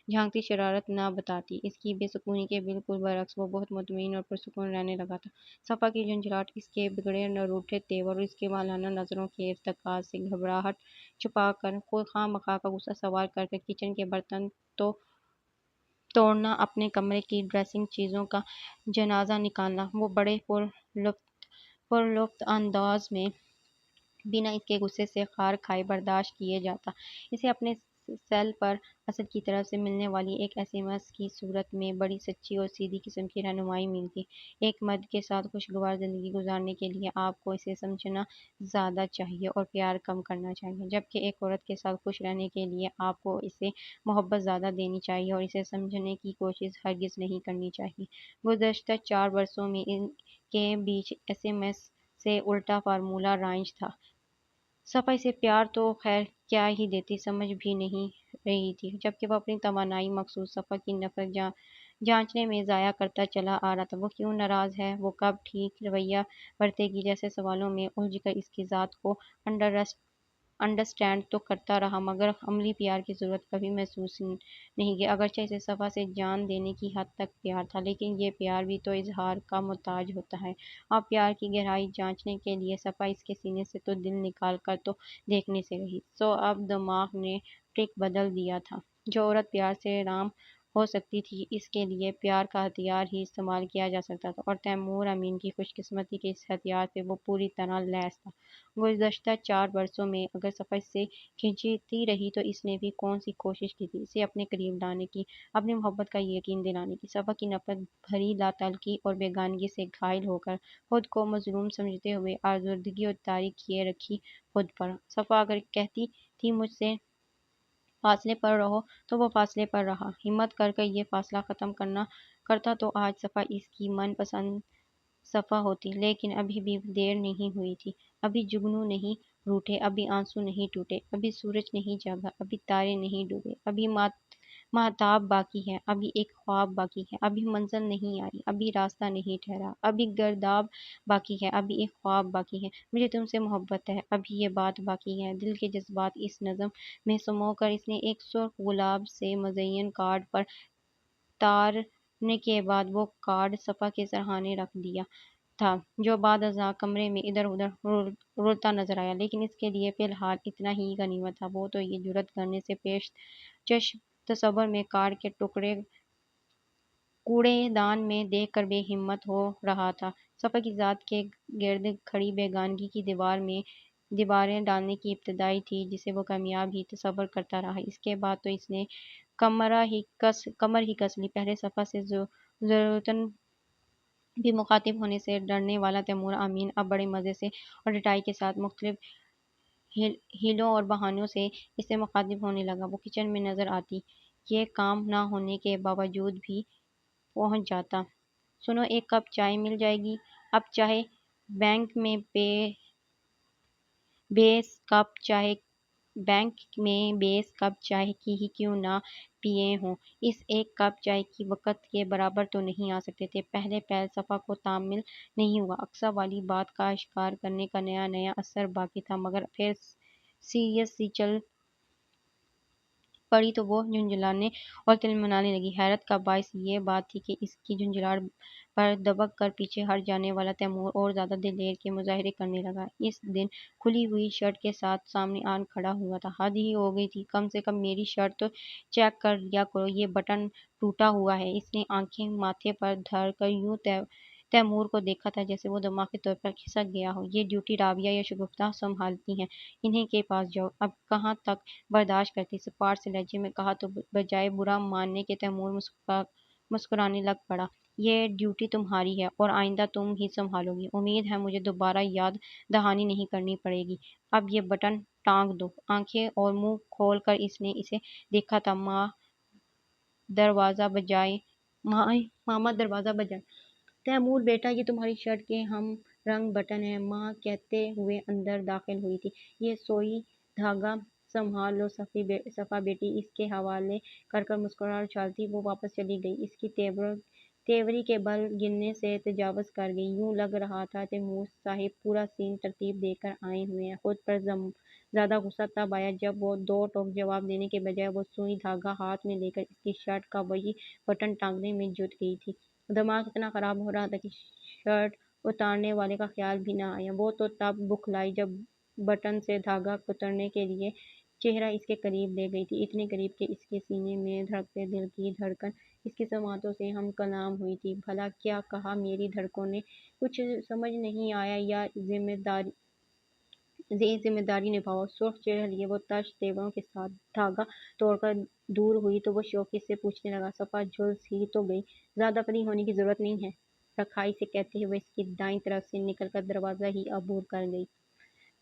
جھانکتی شرارت نہ بتاتی۔ اس کی بے سکونی کے بالکل برعکس وہ بہت مطمئن اور پرسکون رہنے لگا تھا۔ صفا کی جھنجھلاہٹ، اس کے بگڑے نہ روٹھے تیور اور اس کے مالانہ نظروں کے ارتکاز سے گھبراہٹ چھپا کر، خود خواہ مخواہ کا غصہ سوار کر کے کچن کے برتن تو توڑنا، اپنے کمرے کی ڈریسنگ چیزوں کا جنازہ نکالنا، وہ بڑے پرلطف انداز میں بنا اس کے غصے سے خار کھائے برداشت کیے جاتا۔ اسے اپنے سیل پر اسد کی طرف سے ملنے والی ایک ایس ایم ایس کی صورت میں بڑی سچی اور سیدھی قسم کی رہنمائی ملتی۔ ایک مرد کے ساتھ خوشگوار زندگی گزارنے کے لیے آپ کو اسے سمجھنا زیادہ چاہیے اور پیار کم کرنا چاہیے، جبکہ ایک عورت کے ساتھ خوش رہنے کے لیے آپ کو اسے محبت زیادہ دینی چاہیے اور اسے سمجھنے کی کوشش ہرگز نہیں کرنی چاہیے۔ گزشتہ 4 برسوں میں ان کے بیچ ایس ایم ایس سے الٹا فارمولہ رائج تھا۔ صفا اسے پیار تو خیر کیا ہی دیتی، سمجھ بھی نہیں رہی تھی، جبکہ وہ اپنی توانائی مخصوص صفا کی نفرت جانچنے میں ضائع کرتا چلا آ رہا تھا۔ وہ کیوں ناراض ہے، وہ کب ٹھیک رویہ برتے گی جیسے سوالوں میں الجھ کر اس کی ذات کو انڈرسٹینڈ تو کرتا رہا، مگر عملی پیار کی ضرورت کبھی محسوس نہیں کی۔ اگرچہ اسے صفا سے جان دینے کی حد تک پیار تھا، لیکن یہ پیار بھی تو اظہار کا محتاج ہوتا ہے۔ اب پیار کی گہرائی جانچنے کے لیے صفا اس کے سینے سے تو دل نکال کر تو دیکھنے سے رہی، سو اب دماغ نے ٹرک بدل دیا تھا۔ جو عورت پیار سے رام ہو سکتی تھی، اس کے لیے پیار کا ہتھیار ہی استعمال کیا جا سکتا تھا، اور تیمور امین کی خوش قسمتی کے اس ہتھیار سے وہ پوری طرح لیس تھا۔ گزشتہ 4 برسوں میں اگر صفا اس سے کھنچتی رہی تو اس نے بھی کون سی کوشش کی تھی اسے اپنے قریب لانے کی، اپنی محبت کا یقین دلانے کی۔ صفا کی نفرت بھری لاتعلقی اور بیگانگی سے گھائل ہو کر، خود کو مظلوم سمجھتے ہوئے، آزردگی اور تاریخ کیے رکھی خود پر۔ صفا اگر کہتی تھی مجھ سے فاصلے پر رہو تو وہ فاصلے پر رہا، ہمت کر کے یہ فاصلہ ختم کرتا تو آج صفا اس کی من پسند صفا ہوتی، لیکن ابھی بھی دیر نہیں ہوئی تھی۔ ابھی جگنو نہیں روٹھے، ابھی آنسو نہیں ٹوٹے، ابھی سورج نہیں جاگا، ابھی تارے نہیں ڈوبے، ابھی مہتاب باقی ہے، ابھی ایک خواب باقی ہے، ابھی منزل نہیں آئی، ابھی راستہ نہیں ٹھہرا، ابھی گرداب باقی ہے، ابھی ایک خواب باقی ہے، مجھے تم سے محبت ہے، ابھی یہ بات باقی ہے۔ دل کے جذبات اس نظم میں سمو کر اس نے ایک سرخ گلاب سے مزین کارڈ پر تارنے کے بعد وہ کارڈ صفا کے سرہانے رکھ دیا تھا، جو بعد ازاں کمرے میں ادھر ادھر رلتا نظر آیا، لیکن اس کے لیے فی الحال اتنا ہی غنیمت تھا۔ وہ تو یہ جرأت کرنے سے پیش چشم تصور میں کارڈ کے ٹکڑے کوڑے دان میں دیکھ کر بے ہمت ہو رہا تھا۔ صفا کی ذات کے گرد کھڑی بیگانگی کی دیواریں ڈالنے کی ابتدائی تھی، جسے وہ کامیاب ہی تصور کرتا رہا۔ اس کے بعد تو اس نے کمر ہی کس لی۔ پہلے صفا سے ضرورتاً بھی مخاطب ہونے سے ڈرنے والا تیمور امین اب بڑے مزے سے اور ڈٹائی کے ساتھ مختلف ہیلوں اور بہانوں سے اس سے مخاطب ہونے لگا۔ وہ کچن میں نظر آتی، یہ کام نہ ہونے کے باوجود بھی پہنچ جاتا۔ سنو، ایک کپ چائے مل جائے گی؟ اب چاہے بینک میں بیس کپ چائے کی ہی کیوں نہ پیے ہوں، اس ایک کپ چائے کی وقت کے برابر تو نہیں آ سکتے تھے۔ پہلے پہل صفا کو تحمل نہیں ہوا، اقصیٰ والی بات کا اشکار کرنے کا نیا اثر باقی تھا، مگر پھر سیریس سی چل پڑی تو وہ جھنجھلانے اور تلملانے لگی۔ حیرت کا باعث یہ بات تھی کہ اس کی جھنجھلاہٹ پر دبک کر پیچھے ہٹ جانے والا تیمور اور زیادہ دلیر کے مظاہرے کرنے لگا۔ اس دن کھلی ہوئی شرٹ کے ساتھ سامنے آن کھڑا ہوا تھا۔ حد ہی ہو گئی تھی، کم سے کم میری شرٹ تو چیک کر لیا کرو، یہ بٹن ٹوٹا ہوا ہے۔ اس نے آنکھیں ماتھے پر دھر کر یوں تیمور کو دیکھا تھا جیسے وہ دماغی طور پر کھسک گیا ہو۔ یہ ڈیوٹی رابعہ یا شگفتہ سنبھالتی ہیں، انہیں کے پاس جاؤ۔ اب کہاں تک برداشت کرتی، سپاٹ سے لہجے میں کہا تو بجائے برا ماننے کے تیمور مسکرانے لگ پڑا۔ یہ ڈیوٹی تمہاری ہے اور آئندہ تم ہی سنبھالو گی، امید ہے مجھے دوبارہ یاد دہانی نہیں کرنی پڑے گی۔ اب یہ بٹن ٹانگ دو۔ آنکھیں اور منہ کھول کر اس نے اسے دیکھا تھا۔ ماما دروازہ بجائے۔ تیمور بیٹا، یہ تمہاری شرٹ کے ہم رنگ بٹن ہیں، ماں کہتے ہوئے اندر داخل ہوئی تھی۔ یہ سوئی دھاگا سنبھال لو صفا بیٹی، اس کے حوالے کر مسکراہٹ اچھالتی وہ واپس چلی گئی۔ اس کی تیوری کے بل گرنے سے تجاوز کر گئی، یوں لگ رہا تھا تیمور صاحب پورا سین ترتیب دے کر آئے ہوئے ہیں، خود پر زیادہ غصہ تب آیا جب وہ دو ٹوک جواب دینے کے بجائے وہ سوئی دھاگا ہاتھ میں لے کر اس کی شرٹ کا وہی بٹن ٹانگنے میں جٹ گئی تھی۔ دماغ اتنا خراب ہو رہا تھا کہ شرٹ اتارنے والے کا خیال بھی نہ آیا۔ وہ تو تب بکھلائی جب بٹن سے دھاگا اترنے کے لیے چہرہ اس کے قریب لے گئی تھی، اتنے قریب کہ اس کے سینے میں دھڑکتے دل کی دھڑکن اس کی سماعتوں سے ہم کلام ہوئی تھی۔ بھلا کیا کہا میری دھڑکنیں؟ کچھ سمجھ نہیں آیا یا ذمہ داری نبھاؤ۔ سرخ چہرہ لیے وہ تش تیوروں کے ساتھ دھاگا توڑ کر دور ہوئی تو وہ شوقی سے پوچھنے لگا، صفا جھلس ہی تو گئی، زیادہ فری ہونے کی ضرورت نہیں ہے، رکھائی سے کہتے ہوئے اس کی دائیں طرف سے نکل کر دروازہ ہی عبور کر گئی۔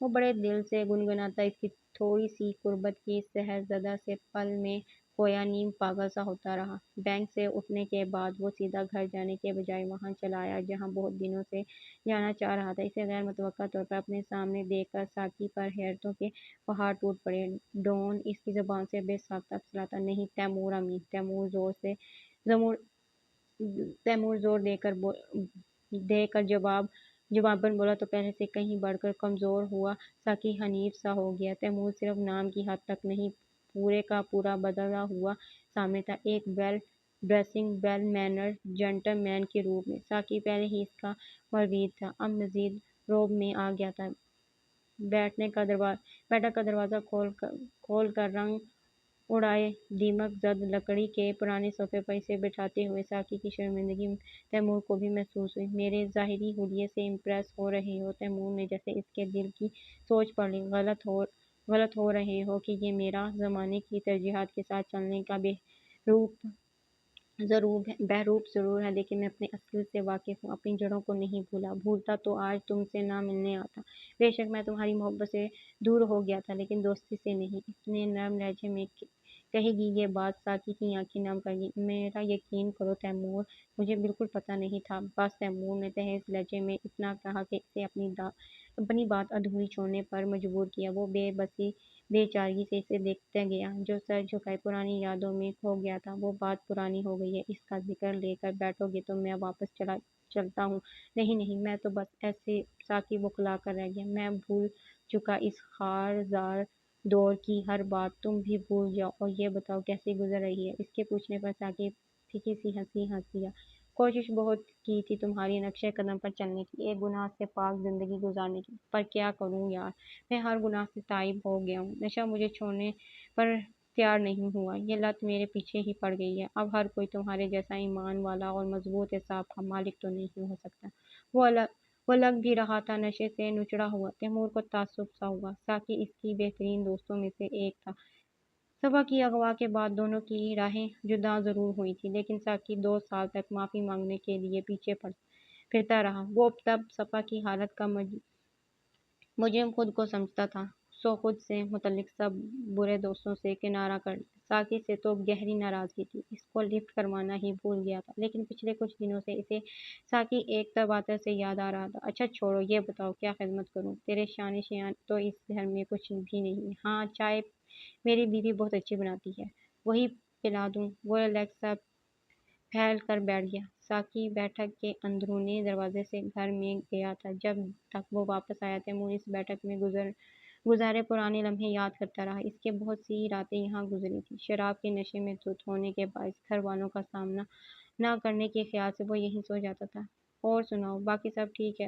وہ بڑے دل سے گنگناتا اس کی تھوڑی سی قربت کی سحرزدہ سے پل میں گویا نیم پاگل سا ہوتا رہا۔ بینک سے اٹھنے کے بعد وہ سیدھا گھر جانے کے بجائے وہاں چلا آیا جہاں بہت دنوں سے جانا چاہ رہا تھا۔ اسے غیر متوقع طور پر اپنے سامنے دیکھ کر ساقی پر حیرتوں کے پہاڑ ٹوٹ پڑے۔ ڈون اس کی زبان سے بے ساختہ پھسلاتا، نہیں تیمور امین۔ تیمور زور دے کر جواباً بولا تو پہلے سے کہیں بڑھ کر کمزور ہوا ساقی حنیف سا ہو گیا۔ تیمور صرف نام کی حد تک نہیں، پورے کا پورا بدلا ہوا سامنے تھا، ایک well dressing well mannered gentleman کے روپ میں۔ ساقی پہلے ہی اس کا مرید تھا، اب مزید رعب میں آ گیا تھا۔ بیٹھک کا دروازہ کھول کر رنگ اڑائے دیمک زد لکڑی کے پرانے صوفے پر اسے بٹھاتے ہوئے ساقی کی شرمندگی تیمور کو بھی محسوس ہوئی۔ میرے ظاہری حلیے سے امپریس ہو رہے ہو؟ تیمور نے جیسے اس کے دل کی سوچ پڑھ لی۔ غلط ہو رہے ہو کہ یہ میرا زمانے کی ترجیحات کے ساتھ چلنے کا بہروپ ضرور ہے، لیکن میں اپنے اصل سے واقف ہوں، اپنی جڑوں کو نہیں بھولتا تو آج تم سے نہ ملنے آتا۔ بے شک میں تمہاری محبت سے دور ہو گیا تھا، لیکن دوستی سے نہیں۔ اس نے نرم لہجے میں کہی یہ بات ساقی کی آنکھیں نم کر دیں۔ میرا یقین کرو تیمور، مجھے بالکل پتہ نہیں تھا۔ بس تیمور نے تیز لہجے میں اتنا کہا کہ اسے اپنی بات ادھوری چھوڑنے پر مجبور کیا۔ وہ بے بسی بے چارگی سے اسے دیکھتا گیا جو سر جھکائے پرانی یادوں میں کھو گیا تھا۔ وہ بات پرانی ہو گئی ہے، اس کا ذکر لے کر بیٹھو گے تو میں واپس چلتا ہوں۔ نہیں، میں تو بس ایسے ساقی بوکھلا کر رہ گیا۔ میں بھول چکا اس خارزار دور کی ہر بات، تم بھی بھول جاؤ اور یہ بتاؤ کیسی گزر رہی ہے۔ اس کے پوچھنے پر ساقی پھیکی سی ہنسی ہنس دیا۔ کوشش بہت کی تھی تمہاری نقشِ قدم پر چلنے کی، ایک گناہ سے پاک زندگی گزارنے کی، پر کیا کروں یار، میں ہر گناہ سے تائب ہو گیا ہوں۔ نشہ مجھے چھوڑنے پر تیار نہیں ہوا، یہ لت میرے پیچھے ہی پڑ گئی ہے۔ اب ہر کوئی تمہارے جیسا ایمان والا اور مضبوط اعصاب کا مالک تو نہیں ہو سکتا۔ وہ لگ بھی رہا تھا نشے سے نچڑا ہوا۔ تیمور کو تعصب سا ہوا۔ ساقی اس کی بہترین دوستوں میں سے ایک تھا۔ صفا کی اغوا کے بعد دونوں کی راہیں جدا ضرور ہوئی تھیں، لیکن ساقی 2 سال تک معافی مانگنے کے لیے پیچھے پھرتا رہا۔ وہ تب صفا کی حالت کا مجرم خود کو سمجھتا تھا، سو خود سے متعلق سب برے دوستوں سے کنارہ کر لیا۔ ساقی سے تو گہری ناراضگی تھی، اس کو لفٹ کروانا ہی بھول گیا تھا، لیکن پچھلے کچھ دنوں سے اسے ساقی ایک تباتر سے یاد آ رہا تھا۔ اچھا چھوڑو، یہ بتاؤ کیا خدمت کروں؟ تیرے شان شیان تو اس گھر میں کچھ بھی نہیں۔ ہاں، چائے میری بیوی بہت اچھی بناتی ہے، وہی پلا دوں؟ وہ ریلیکس سا پھیل کر بیٹھ گیا۔ ساقی بیٹھک کے اندرونے دروازے سے گھر میں گیا تھا۔ جب تک وہ واپس آیا تیمور اس بیٹھک میں گزارے پرانے لمحے یاد کرتا رہا۔ اس کے بہت سی راتیں یہاں گزری تھیں۔ شراب کے نشے میں دھت ہونے کے باعث گھر والوں کا سامنا نہ کرنے کے خیال سے وہ یہیں سو جاتا تھا۔ اور سناؤ، باقی سب ٹھیک ہے؟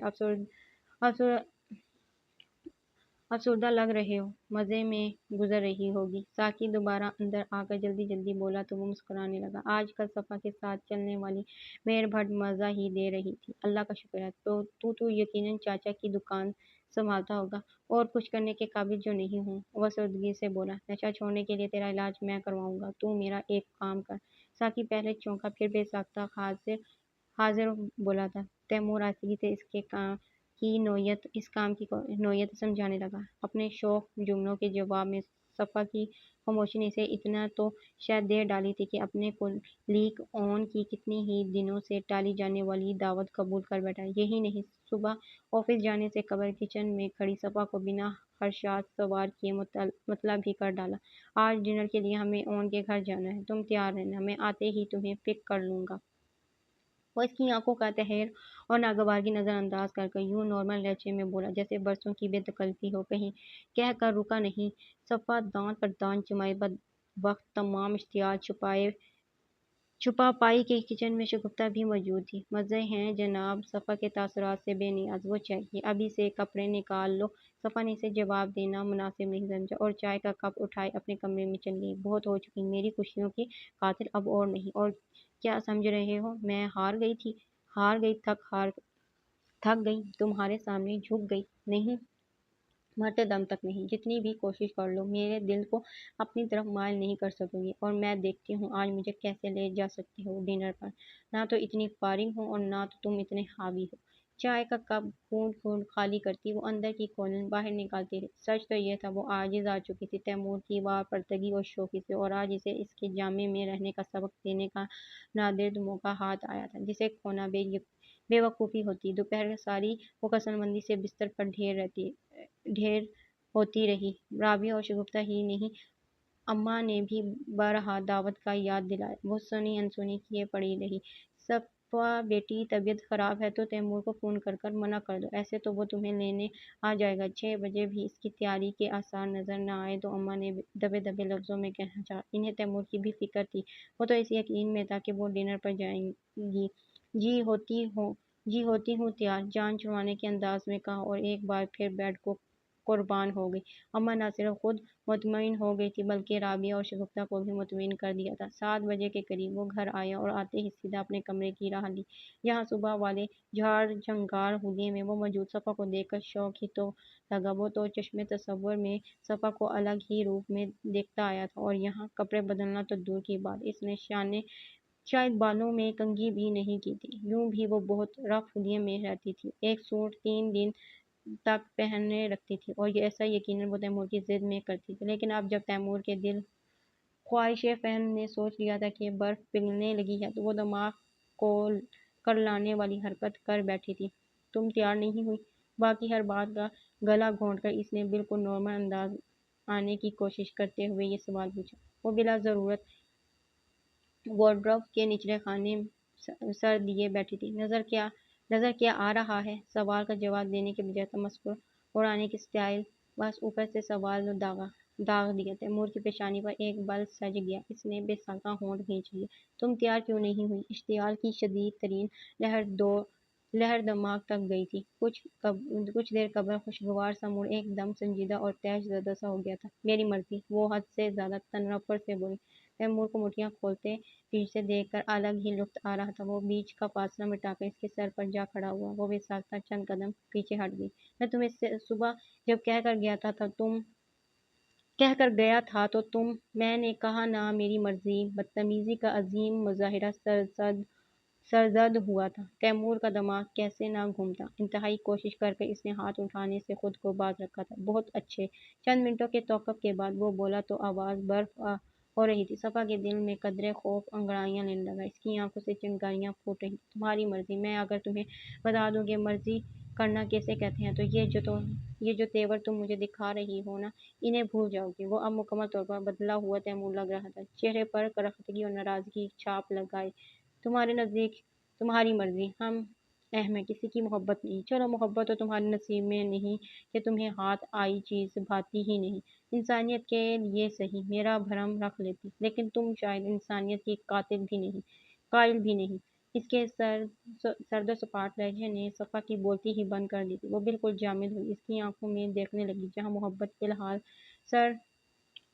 افسردہ لگ رہے ہو، مزے میں گزر رہی ہوگی۔ ساقی دوبارہ اندر آ کر جلدی بولا تو وہ مسکرانے لگا۔ آج کل صفا کے ساتھ چلنے والی مہر بھٹ مزہ ہی دے رہی تھی، اللہ کا شکر ہے۔ تو یقیناً چاچا کی دکان سنبھالتا ہوگا، اور کچھ کرنے کے قابل جو نہیں ہوں۔ وہ سردگی سے بولا، نشہ چھوڑنے کے لیے تیرا علاج میں کرواؤں گا، تو میرا ایک کام کر۔ ساقی پہلے چونکا، پھر بے ساختہ حاضر بولا تھا۔ تیمور آہستگی سے اس کام کی نوعیت سمجھانے لگا۔ اپنے شوخ جملوں کے جواب میں صفا کی خاموشی نے اسے اتنا تو شاید دے ڈالی تھی کہ اپنے کولیگ اون کی کتنی ہی دنوں سے ٹالی جانے والی دعوت قبول کر بیٹھا۔ یہی نہیں، صبح آفس جانے سے قبل کچن میں کھڑی صفا کو بنا خدشات سوار کیے مطلع بھی کر ڈالا۔ آج ڈنر کے لیے ہمیں اون کے گھر جانا ہے، تم تیار رہنا، میں آتے ہی تمہیں پک کر لوں گا۔ وہ اس کی آنکھوں کا تہر اور ناگوارگی نظر انداز کر یوں نارمل لہجے میں بولا جیسے برسوں کی بے تکلفی ہو، کہیں کہہ کر رکا نہیں۔ صفا دانت پر دانت جمائے بدبخت تمام اشتعال چھپا پائی کہ کچن میں شگفتہ بھی موجود تھی۔ مزے ہیں جناب، صفا کے تاثرات سے بے نیاز وہ چہکی۔ ابھی سے کپڑے نکال لو۔ صفا نے اسے جواب دینا مناسب نہیں سمجھا اور چائے کا کپ اٹھائے اپنے کمرے میں چلی گئی۔ بہت ہو چکی میری خوشیوں کی قاتل، اب اور نہیں۔ اور کیا سمجھ رہے ہو میں ہار گئی تھی؟ تھک گئی، تمہارے سامنے جھک گئی؟ نہیں، مرتے دم تک نہیں۔ جتنی بھی کوشش کر لو میرے دل کو اپنی طرف مائل نہیں کر سکو گی، اور میں دیکھتی ہوں آج مجھے کیسے لے جا سکتی ہو ڈنر پر۔ نہ تو اتنی فارغ ہو اور نہ تو تم اتنے حاوی ہو۔ چائے کا کپ گھونٹ گھونٹ خالی کرتی وہ اندر کی کولن باہر نکالتی رہی۔ سچ تو یہ تھا وہ عاجز آ چکی تھی تیمور کی وارپرتگی اور شوخی سے، اور آج اسے اس کے جامے میں رہنے کا سبق دینے کا نادر موقع ہاتھ آیا تھا جسے کھونا بے وقوفی ہوتی۔ دوپہر ساری وہ کسل مندی سے بستر پر ڈھیر ہوتی رہی۔ رابعہ اور شگفتہ ہی نہیں، اماں نے بھی بارہا دعوت کا یاد دلایا۔ وہ سنی انسنی کیے پڑی رہی۔ صفا بیٹی طبیعت خراب ہے تو تیمور کو فون کر منع کر دو، ایسے تو وہ تمہیں لینے آ جائے گا۔ 6 بجے بھی اس کی تیاری کے آثار نظر نہ آئے تو اماں نے دبے دبے لفظوں میں کہنا چاہا۔ انہیں تیمور کی بھی فکر تھی، وہ تو اس یقین میں تھا کہ وہ ڈنر پر جائیں گی۔ جی ہوتی ہوں تیار، جان چھڑوانے کے انداز میں کہا، اور ایک بار پھر بیڈ کو قربان ہو گئی۔ اماں نہ صرف خود مطمئن ہو گئی تھی بلکہ رابعہ اور شگفتہ کو بھی مطمئن کر دیا تھا۔ 7 بجے کے قریب وہ گھر آیا اور آتے ہی سیدھا اپنے کمرے کی راہ لی، جہاں صبح والے جھاڑ جھنکار حلیے میں وہ موجود۔ صفا کو دیکھ کر شوق ہی تو لگا، وہ تو چشمے تصور میں صفا کو الگ ہی روپ میں دیکھتا آیا تھا، اور یہاں کپڑے بدلنا تو دور کی بات، اس نے شاید بالوں میں کنگھی بھی نہیں کی تھی۔ یوں بھی وہ بہت رف حلیے میں رہتی تھی، ایک سوٹ 3 دن تک پہنے رکھتی تھی، اور ایسا یقیناً وہ تیمور کی ضد میں کرتی تھی۔ لیکن اب جب تیمور کے دل خواہش فہم نے سوچ لیا تھا کہ برف پگھلنے لگی ہے تو وہ دماغ کو کرلانے والی حرکت کر بیٹھی تھی۔ تم تیار نہیں ہوئی؟ باقی ہر بات کا گلا گھونٹ کر اس نے بالکل نارمل انداز آنے کی کوشش کرتے ہوئے یہ سوال پوچھا۔ وہ بلا ضرورت وارڈروب کے نچلے خانے سر دیے بیٹھی تھی۔ نظر کیا آ رہا ہے؟ سوال کا جواب دینے کے بجائے تمسخر اڑانے کی سٹائل، بس اوپر سے سوال داغ دیا۔ تیمور کی پیشانی پر ایک بل سج گیا، اس نے بے ساختہ ہونٹ کھینچ لیے۔ تم تیار کیوں نہیں ہوئی؟ اشتعال کی شدید ترین لہر دماغ تک گئی تھی۔ کچھ دیر قبل خوشگوار سا موڈ ایک دم سنجیدہ اور طیش زدہ سا ہو گیا تھا۔ میری مرضی، وہ حد سے زیادہ تنفر سے بولی۔ تیمور کو مٹھیاں کھولتے پیچھے دیکھ کر الگ ہی لطف آ رہا تھا۔ وہ بیچ کا فاصلہ مٹا کر اس کے سر پر جا کھڑا ہوا۔ وہ بے ساختہ چند قدم پیچھے ہٹ گئی۔ میں تمہیں صبح جب کہہ کر گیا تھا تو میں نے کہا نا میری مرضی۔ بدتمیزی کا عظیم مظاہرہ سرزد ہوا تھا۔ تیمور کا دماغ کیسے نہ گھومتا۔ انتہائی کوشش کر کے اس نے ہاتھ اٹھانے سے خود کو باز رکھا تھا۔ بہت اچھے۔ چند منٹوں کے توقف کے بعد وہ بولا تو آواز برف ہو رہی تھی۔ صفا کے دل میں قدرے خوف انگڑائیاں لینے لگا، اس کی آنکھوں سے چنگاریاں پھوٹ رہی تھیں۔ تمہاری مرضی؟ میں اگر تمہیں بتا دوں کہ مرضی کرنا کسے کہتے ہیں تو یہ جو تیور تم مجھے دکھا رہی ہو نا، انہیں بھول جاؤ گی۔ وہ اب مکمل طور پر بدلا ہوا تیمور لگ رہا تھا، چہرے پر کرختگی اور ناراضگی کی چھاپ لگائے۔ تمہارے نزدیک تمہاری مرضی، ہم اہم ہیں، کسی کی محبت نہیں۔ چلو محبت تو تمہارے نصیب میں نہیں کہ تمہیں ہاتھ آئی چیز بھاتی ہی نہیں۔ انسانیت کے لیے صحیح میرا بھرم رکھ لیتی، لیکن تم شاید انسانیت کی قائل بھی نہیں۔ اس کے سرد و سپاٹ لہجے نے صفا کی بولتی ہی بند کر دی تھی۔ وہ بالکل جامد ہوئی، اس کی آنکھوں میں دیکھنے لگی جہاں محبت فی الحال سر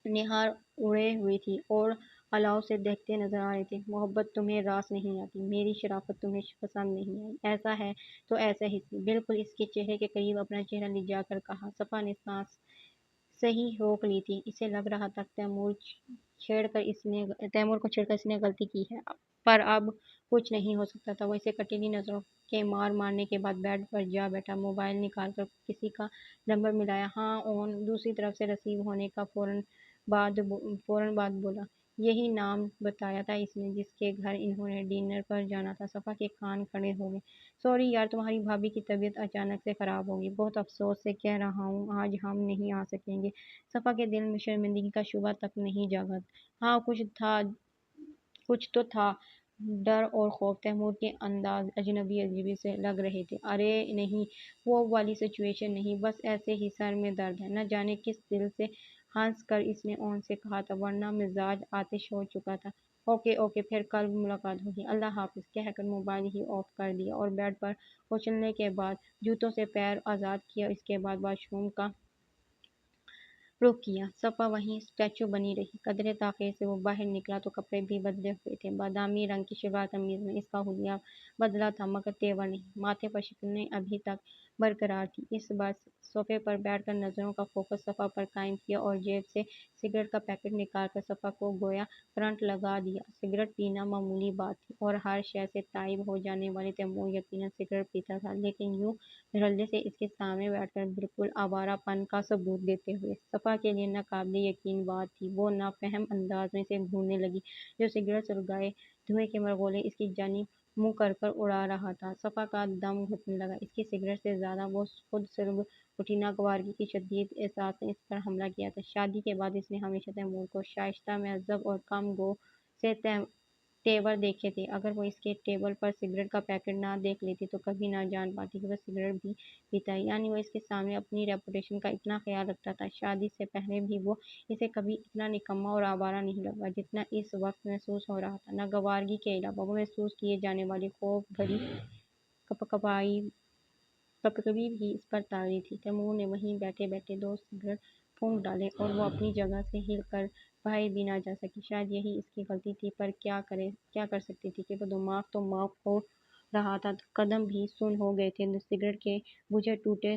نہار اڑے ہوئی تھی اور الاؤ سے دہکتے نظر آ رہے تھے۔ محبت تمہیں راس نہیں آتی، میری شرافت تمہیں پسند نہیں آئی، ایسا ہے تو ایسا ہی سی۔ بالکل اس کے چہرے کے قریب اپنا چہرہ لے جا کر کہا۔ صفا نے سانس صحیح روک لی تھی، اسے لگ رہا تھا تیمور کو چھیڑ کر اس نے غلطی کی ہے، پر اب کچھ نہیں ہو سکتا تھا۔ وہ اسے کٹیلی نظروں کے مارنے کے بعد بیڈ پر جا بیٹھا، موبائل نکال کر کسی کا نمبر ملایا۔ ہاں آن، دوسری طرف سے ریسیو ہونے کا فوراً بعد بولا۔ یہی نام بتایا تھا اس نے جس کے گھر انہوں نے ڈنر پر جانا تھا۔ صفا کے کان کھڑے ہو گئے۔ سوری یار، تمہاری بھابھی کی طبیعت اچانک سے خراب ہو گئی، بہت افسوس سے کہہ رہا ہوں آج ہم نہیں آ سکیں گے۔ صفا کے دل میں شرمندگی کا شعلہ تک نہیں جاگا۔ ہاں کچھ تو تھا، ڈر اور خوف تیمور کے انداز اجنبی عجیبی سے لگ رہے تھے۔ ارے نہیں، وہ والی سچویشن نہیں، بس ایسے ہی سر میں درد ہے۔ نہ جانے کس دل سے ہنس کر اس نے اون سے کہا تھا، ورنہ مزاج آتش ہو چکا تھا۔ اوکے اوکے، پھر کل ملاقات ہوگی، اللہ حافظ کہہ کر موبائل ہی آف کر دیا اور بیڈ پر اچھلنے کے بعد جوتوں سے پیر آزاد کیا۔ اس کے بعد واش روم کا رخ کیا۔ صفا وہیں اسٹیچو بنی رہی۔ قدرے تاخیر سے وہ باہر نکلا تو کپڑے بھی بدلے ہوئے تھے۔ بادامی رنگ کی شلوار قمیض میں اس کا حلیہ بدلا تھا مگر تیور نہیں۔ ماتھے پر شکنیں ابھی تک برقرار تھیں۔ اس بار صوفے پر بیٹھ کر نظروں کا فوکس صفا پر قائم کیا اور جیب سے سگریٹ کا پیکٹ نکال کر صفا کو گویا کرنٹ لگا دیا۔ سگریٹ پینا معمولی بات تھی اور ہر شے سے تائب ہو جانے والے تیمور یقیناً سگریٹ پیتا تھا، لیکن یوں دھڑلے سے اس کے سامنے بیٹھ کر بالکل آوارہ پن کا ثبوت دیتے ہوئے صفا کے لیے ناقابل یقین بات تھی۔ وہ نافہم انداز میں اسے گھورنے لگی جو سگریٹ سلگائے دھوئیں کے مرغولے اس کی جانب منہ کر کر اڑا رہا تھا۔ صفا کا دم گھٹنے لگا۔ اس کی سگریٹ سے زیادہ وہ خود سلگ اٹھی ناگوارگی کی شدید احساس نے اس پر حملہ کیا تھا۔ شادی کے بعد اس نے ہمیشہ تیمور کو شائستہ، مہذب اور کم گو سے تیور دیکھے تھے۔ اگر وہ اس کے ٹیبل پر سگریٹ کا پیکٹ نہ دیکھ لیتی تو کبھی نہ جان پاتی کہ وہ سگریٹ بھی پیتا ہے، یعنی وہ اس کے سامنے اپنی ریپوٹیشن کا اتنا خیال رکھتا تھا۔ شادی سے پہلے بھی وہ اسے کبھی اتنا نکما اور آوارہ نہیں لگا جتنا اس وقت محسوس ہو رہا تھا۔ ناگوارگی کے علاوہ وہ محسوس کیے جانے والی خوف بھری کپکپی بھی اس پر طاری تھی۔ تیمور نے وہیں بیٹھے بیٹھے دو سگریٹ پھونک ڈالے اور وہ اپنی جگہ سے ہل کر باہر بھی نہ جا سکی۔ شاید یہی اس کی غلطی تھی، پر کیا کر سکتی تھی کہ وہ دماغ تو معاف ہو رہا تھا، قدم بھی سن ہو گئے تھے۔ سگریٹ کے بجھے ٹوٹے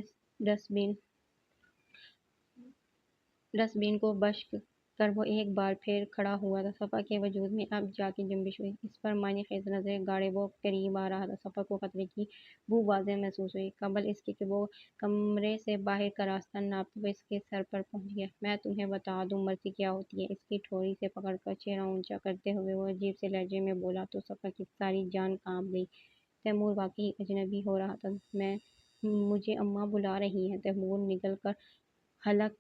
ڈسٹ بین کو بشق کر وہ ایک بار پھر کھڑا ہوا تھا۔ صفا کے وجود میں اب جا کے جنبش ہوئی۔ اس پر معنی خیز نظریں گاڑے وہ قریب آ رہا تھا۔ صفا کو خطرے کی بو واضح محسوس ہوئی۔ قبل اس کے کہ وہ کمرے سے باہر کا راستہ ناپتے وہ اس کے سر پر پہنچ گیا۔ میں تمہیں بتا دوں مرضی کیا ہوتی ہے، اس کی ٹھوڑی سے پکڑ کر چہرہ اونچا کرتے ہوئے وہ عجیب سے لہجے میں بولا تو صفا کی ساری جان کانپ گئی۔ تیمور واقعی اجنبی ہو رہا تھا۔ مجھے اماں بلا رہی ہیں، تیمور نگل کر حلق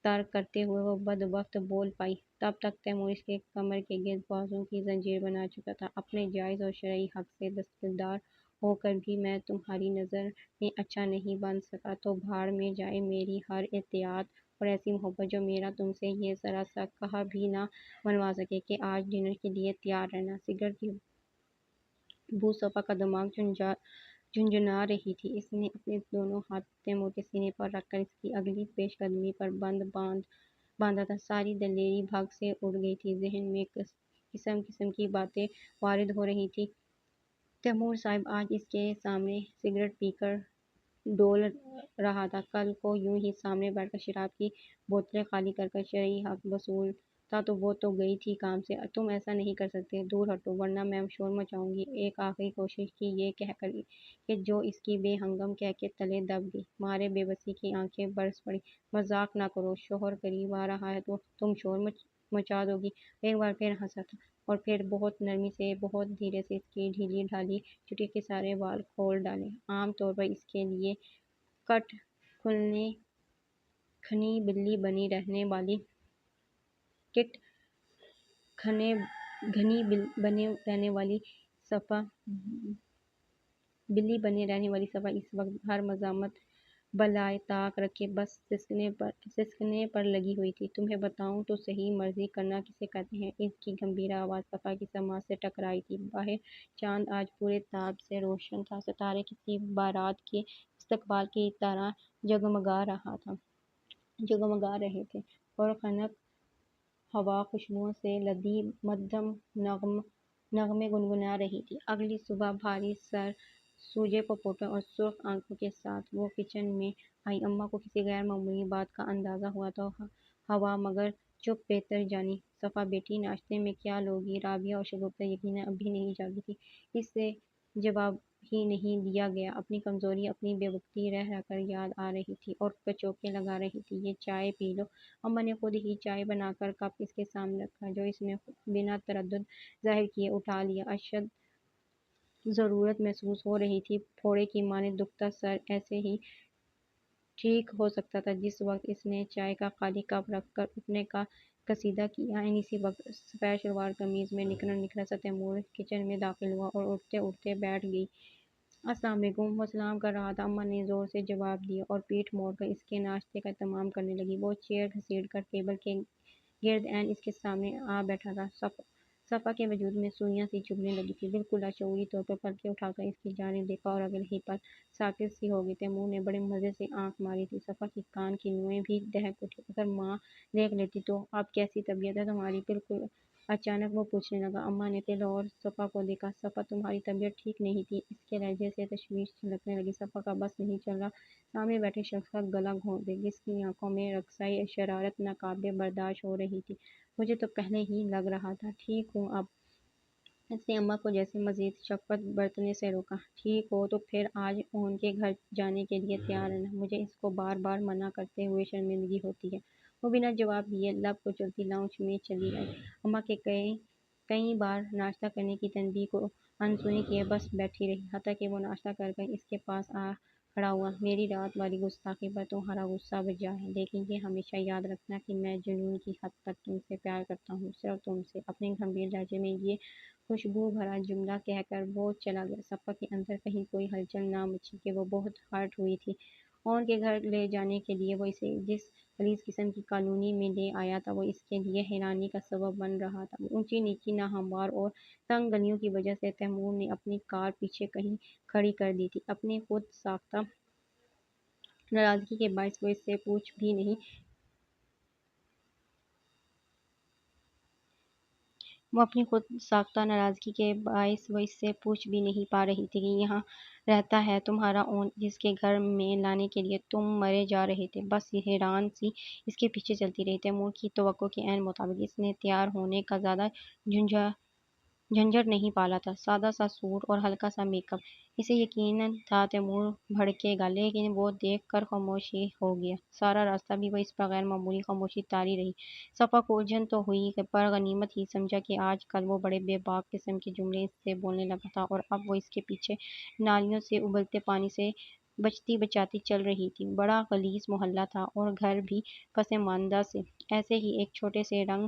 تر کرتے ہوئے وہ بدبخت بول پائی۔ تب تک تیمور اس کے کمر کے گرد بازوؤں کی زنجیر بنا چکا تھا۔ اپنے جائز اور شرعی حق سے دستبردار ہو کر بھی میں تمہاری نظر میں اچھا نہیں بن سکا تو بھاڑ میں جائے میری ہر اطاعت اور ایسی محبت جو میرا تم سے یہ ذرا سا کہا بھی نہ منوا سکے کہ آج ڈنر کے لیے تیار رہنا۔ سگریٹ کی بو صفا کا دماغ جھنجھنا رہی تھی۔ اس نے اپنے دونوں ہاتھ تیمور کے سینے پر رکھ کر اس کی اگلی پیش قدمی پر باندھا تھا۔ ساری دلیری بھگ سے اڑ گئی تھی۔ ذہن میں قسم قسم کی باتیں وارد ہو رہی تھیں۔ تیمور صاحب آج اس کے سامنے سگریٹ پی کر ڈول رہا تھا، کل کو یوں ہی سامنے بیٹھ کر شراب کی بوتلیں خالی کر کر شرعی حق وصولتا تو وہ تو گئی تھی کام سے۔ تم ایسا نہیں کر سکتے، دور ہٹو ورنہ میں شور مچاؤں گی۔ ایک آخری کوشش کی یہ کہہ کر کہ جو اس کی بے ہنگم کہہ کے تلے دب گئی۔ مارے بے بسی کی آنکھیں برس پڑیں۔ مذاق نہ کرو، شوہر قریب آ رہا ہے تو تم شور مچا دو گی۔ ایک بار پھر ہنسا تھا اور پھر بہت نرمی سے بہت دھیرے سے اس کی ڈھیلی ڈھالی چٹی کے سارے بال کھول ڈالے۔ عام طور پر اس کے لیے کٹ کھنی بلی بنی رہنے والی صفا اس وقت ہر مزاحمت بالائے طاق رکھے بس سسکنے پر لگی ہوئی تھی۔ تمہیں بتاؤں تو صحیح، مرضی کرنا کسے کہتے ہیں؟ اس کی گمبھیر آواز صفا کی سماعت سے ٹکرائی تھی۔ باہر چاند آج پورے تاب سے روشن تھا، ستارے کسی بارات کے استقبال کی طرح جگمگا رہے تھے اور خنک ہوا خوشبوؤں سے لدی مدھم نغمے گنگنا رہی تھی۔ اگلی صبح بھاری سر، سوجے پپوٹوں اور سرخ آنکھوں کے ساتھ وہ کچن میں آئی۔ اماں کو کسی غیر معمولی بات کا اندازہ ہوا تو ہوا مگر چپ بہتر جانی۔ صفا بیٹی، ناشتے میں کیا لوگی؟ رابعہ اور شگفتہ یقیناً اب بھی نہیں جاگی تھی۔ اس سے جواب ہی نہیں دیا گیا۔ اپنی کمزوری، اپنی بے وقتی رہ رہ کر یاد آ رہی تھی اور کچوکے لگا رہی تھی۔ یہ چائے پی لو۔ اماں نے خود ہی چائے بنا کر کپ اس کے سامنے رکھا جو اس نے بنا تردد ظاہر کیے اٹھا لیا۔ اشد ضرورت محسوس ہو رہی تھی۔ پھوڑے کی مانند دکھتا سر ایسے ہی ٹھیک ہو سکتا تھا۔ جس وقت اس نے چائے کا خالی کپ رکھ کر اٹھنے کا قصیدہ کیا، اسی وقت سفید شلوار قمیض میں نکھرا نکھرا سا تیمور کچن میں داخل ہوا اور اٹھتے اٹھتے بیٹھ گئی۔ السلام علیکم۔ وہ سلام کر رہا تھا، اماں نے زور سے جواب دیا اور پیٹھ موڑ کر اس کے ناشتے کا اہتمام کرنے لگی۔ وہ چیئر گھسیٹ کر ٹیبل کے گرد اس کے سامنے آ بیٹھا تھا۔ صفا کے وجود میں سوئیاں سی چبھنے لگی تھیں۔ بالکل لاشعوری طور پر پلکیں اٹھا کر اس کی جانب دیکھا اور اگلے ہی پل ساکت سی ہو گئی۔ تیمور نے بڑے مزے سے آنکھ ماری تھی۔ صفا کی کان کی نوئیں بھی دہک اٹھی۔ اگر ماں دیکھ لیتی تو؟ اب کیسی طبیعت ہے تمہاری؟ بالکل اچانک وہ پوچھنے لگا۔ اماں نے تل اور صفا کو دیکھا۔ صفا تمہاری طبیعت ٹھیک نہیں تھی؟ اس کے لہجے سے تشویش چھلکنے لگی۔ صفا کا بس نہیں چل رہا سامنے بیٹھے شخص کا گلا گھونٹ دے، جس کی آنکھوں میں رقصائی شرارت ناقابل برداشت ہو رہی تھی۔ مجھے تو پہلے ہی لگ رہا تھا۔ ٹھیک ہوں اب؟ اس نے اماں کو جیسے مزید شفقت برتنے سے روکا۔ ٹھیک ہو تو پھر آج ان کے گھر جانے کے لیے تیار رہنا۔ مجھے اس کو بار بار منع کرتے ہوئے شرمندگی ہوتی ہے۔ وہ بنا جواب دیے لب کچلتی لاؤنج میں چلی آئی۔ اماں کے کئی بار ناشتہ کرنے کی تنبیہ کو انسنی کیے بس بیٹھی رہی، حتیٰ کہ وہ ناشتہ کر کر اس کے پاس آ کھڑا ہوا۔ میری رات والی گستاخی پر تمہارا غصہ بجھا ہے، لیکن یہ ہمیشہ یاد رکھنا کہ میں جنون کی حد تک تم سے پیار کرتا ہوں، صرف تم سے۔ اپنے گمبھیر لہجے میں یہ خوشبو بھرا جملہ کہہ کر وہ چلا گیا۔ صفا کے اندر کہیں کوئی ہلچل نہ مچی کہ وہ بہت ہرٹ ہوئی تھی۔ ان کے گھر لے جانے کے لیے وہ اسے جس غلیظ قسم کی کالونی میں لے آیا تھا، وہ اس کے لیے حیرانی کا سبب بن رہا تھا۔ اونچی نیچی، ناہموار اور تنگ گلیوں کی وجہ سے تیمور نے اپنی کار پیچھے کہیں کھڑی کر دی تھی۔ اپنی خود ساختہ ناراضگی کے باعث وہ اس سے پوچھ بھی نہیں پا رہی تھی کہ یہاں رہتا ہے تمہارا اون، جس کے گھر میں لانے کے لیے تم مرے جا رہے تھے۔ بس یہ حیران سی اس کے پیچھے چلتی رہی۔ تیمور کی توقع کے عین مطابق اس نے تیار ہونے کا زیادہ جھنجھٹ نہیں پالا تھا۔ سادہ سا سوٹ اور ہلکا سا میک اپ۔ اسے یقین تھا تیمور بھڑکے گا، لیکن وہ دیکھ کر خاموش ہی ہو گیا۔ سارا راستہ بھی وہ اس پر غیر معمولی خاموشی تاری رہی۔ صفا کو الجھن تو ہوئی، پر غنیمت ہی سمجھا کہ آج کل وہ بڑے بے باک قسم کے جملے اس سے بولنے لگا تھا اور اب وہ اس کے پیچھے نالیوں سے ابلتے پانی سے بچتی بچاتی چل رہی تھی۔ بڑا غلیظ محلہ تھا اور گھر بھی پسماندہ سے۔ ایسے ہی ایک چھوٹے سے رنگ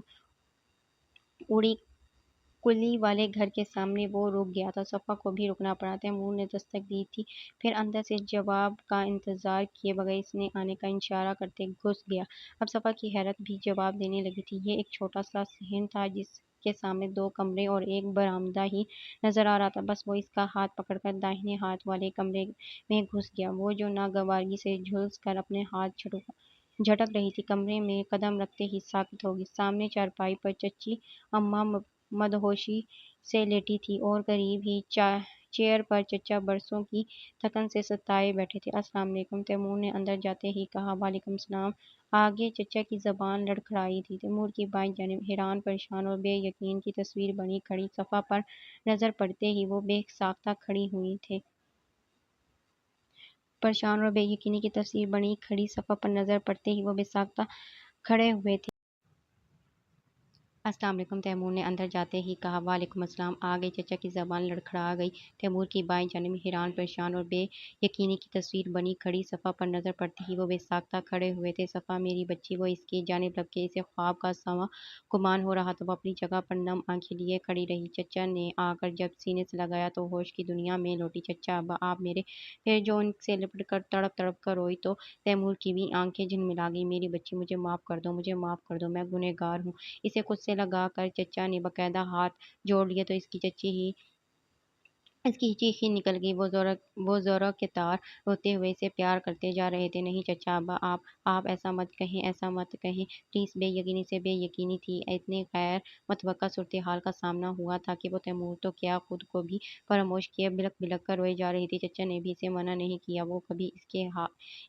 اڑی کلی والے گھر کے سامنے وہ رک گیا تھا۔ صفا کو بھی رکنا پڑا۔ تیمور نے دستک دی تھی، پھر اندر سے جواب کا انتظار کیے بغیر اس نے آنے کا اشارہ کرتے گھس گیا۔ اب صفا کی حیرت بھی جواب دینے لگی تھی۔ یہ ایک چھوٹا سا صحن تھا جس کے سامنے دو کمرے اور ایک برآمدہ ہی نظر آ رہا تھا۔ بس وہ اس کا ہاتھ پکڑ کر داہنے ہاتھ والے کمرے میں گھس گیا، وہ جو ناگواری سے جھلس کر اپنے ہاتھ جھٹک رہی تھی۔ کمرے میں قدم رکھتے ہی ساکت ہو گئی۔ سامنے چارپائی پر چچی اماں مدہوشی سے لیٹی تھی اور قریب ہی چیئر پر چچا برسوں کی تھکن سے ستائے بیٹھے تھے۔ السلام علیکم، تیمور نے اندر جاتے ہی کہا۔ وعلیکم السلام۔ آگے چچا کی زبان لڑکھڑائی تھی۔ تیمور کی بائیں جانب حیران، پریشان اور بے یقین کی تصویر بنی کھڑی۔ صفا پر نظر پڑتے ہی وہ بے ساختہ کھڑے ہوئے تھے۔ پریشان اور بے یقینی کی تصویر بنی کھڑی۔ صفا پر نظر پڑتے ہی وہ بے ساختہ کھڑے ہوئے تھے۔ السلام علیکم، تیمور نے اندر جاتے ہی کہا۔ وعلیکم السلام۔ آگے چچا کی زبان لڑکھڑا گئی۔ تیمور کی بائیں جانب حیران، پریشان اور بے یقینی کی تصویر بنی کھڑی۔ صفا پر نظر پڑتے ہی وہ بے ساختہ کھڑے ہوئے تھے۔ صفا میری بچی، وہ اس کی جانب لپکے اسے خواب کا سواں گمان ہو رہا تھا۔ وہ اپنی جگہ پر نم آنکھیں لیے کھڑی رہی۔ چچا نے آ کر جب سینے سے لگایا تو ہوش کی دنیا میں لوٹی۔ چچا اب آپ میرے؟ پھر جو ان سے لپٹ کر تڑپ تڑپ کر روئی تو تیمور کی بھی آنکھیں جھلملا گئیں۔ میری بچی، مجھے معاف کر دو، مجھے معاف کر دو، میں گنہگار ہوں۔ اسے خود سے لگا کر چچا نے باقاعدہ ہاتھ جوڑ لیے تو اس کی چیخیں نکل گئی۔ وہ زوروں کے طار روتے ہوئے اسے پیار کرتے جا رہے تھے۔ نہیں چچا، اب آپ ایسا مت کہیں، ایسا مت کہیں پلیز۔ بے یقینی سے بے یقینی تھی۔ اتنے غیر متوقع صورتحال کا سامنا ہوا تھا کہ وہ تیمور تو کیا خود کو بھی فراموش کیے بلک بلک کر روئے جا رہی تھی۔ چچا نے بھی اسے منع نہیں کیا۔ وہ کبھی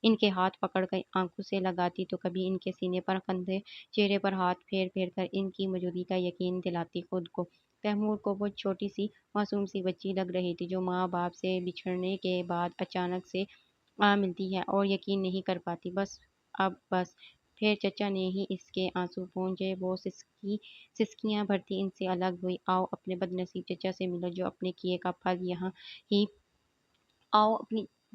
ان کے ہاتھ پکڑ کر آنکھوں سے لگاتی تو کبھی ان کے سینے پر کندھے، چہرے پر ہاتھ پھیر پھیر کر ان کی موجودگی کا یقین دلاتی خود کو۔ تیمور کو وہ چھوٹی سی معصوم سی بچی لگ رہی تھی جو ماں باپ سے بچھڑنے کے بعد اچانک سے آ ملتی ہے اور یقین نہیں کر پاتی۔ بس پھر چچا نے ہی اس کے آنسو پونچھے۔ وہ سسکیاں بھرتی ان سے الگ ہوئی۔ آؤ اپنے بد نصیب چچا سے ملو جو اپنے کیے کا پھل یہاں ہی آؤ اپنی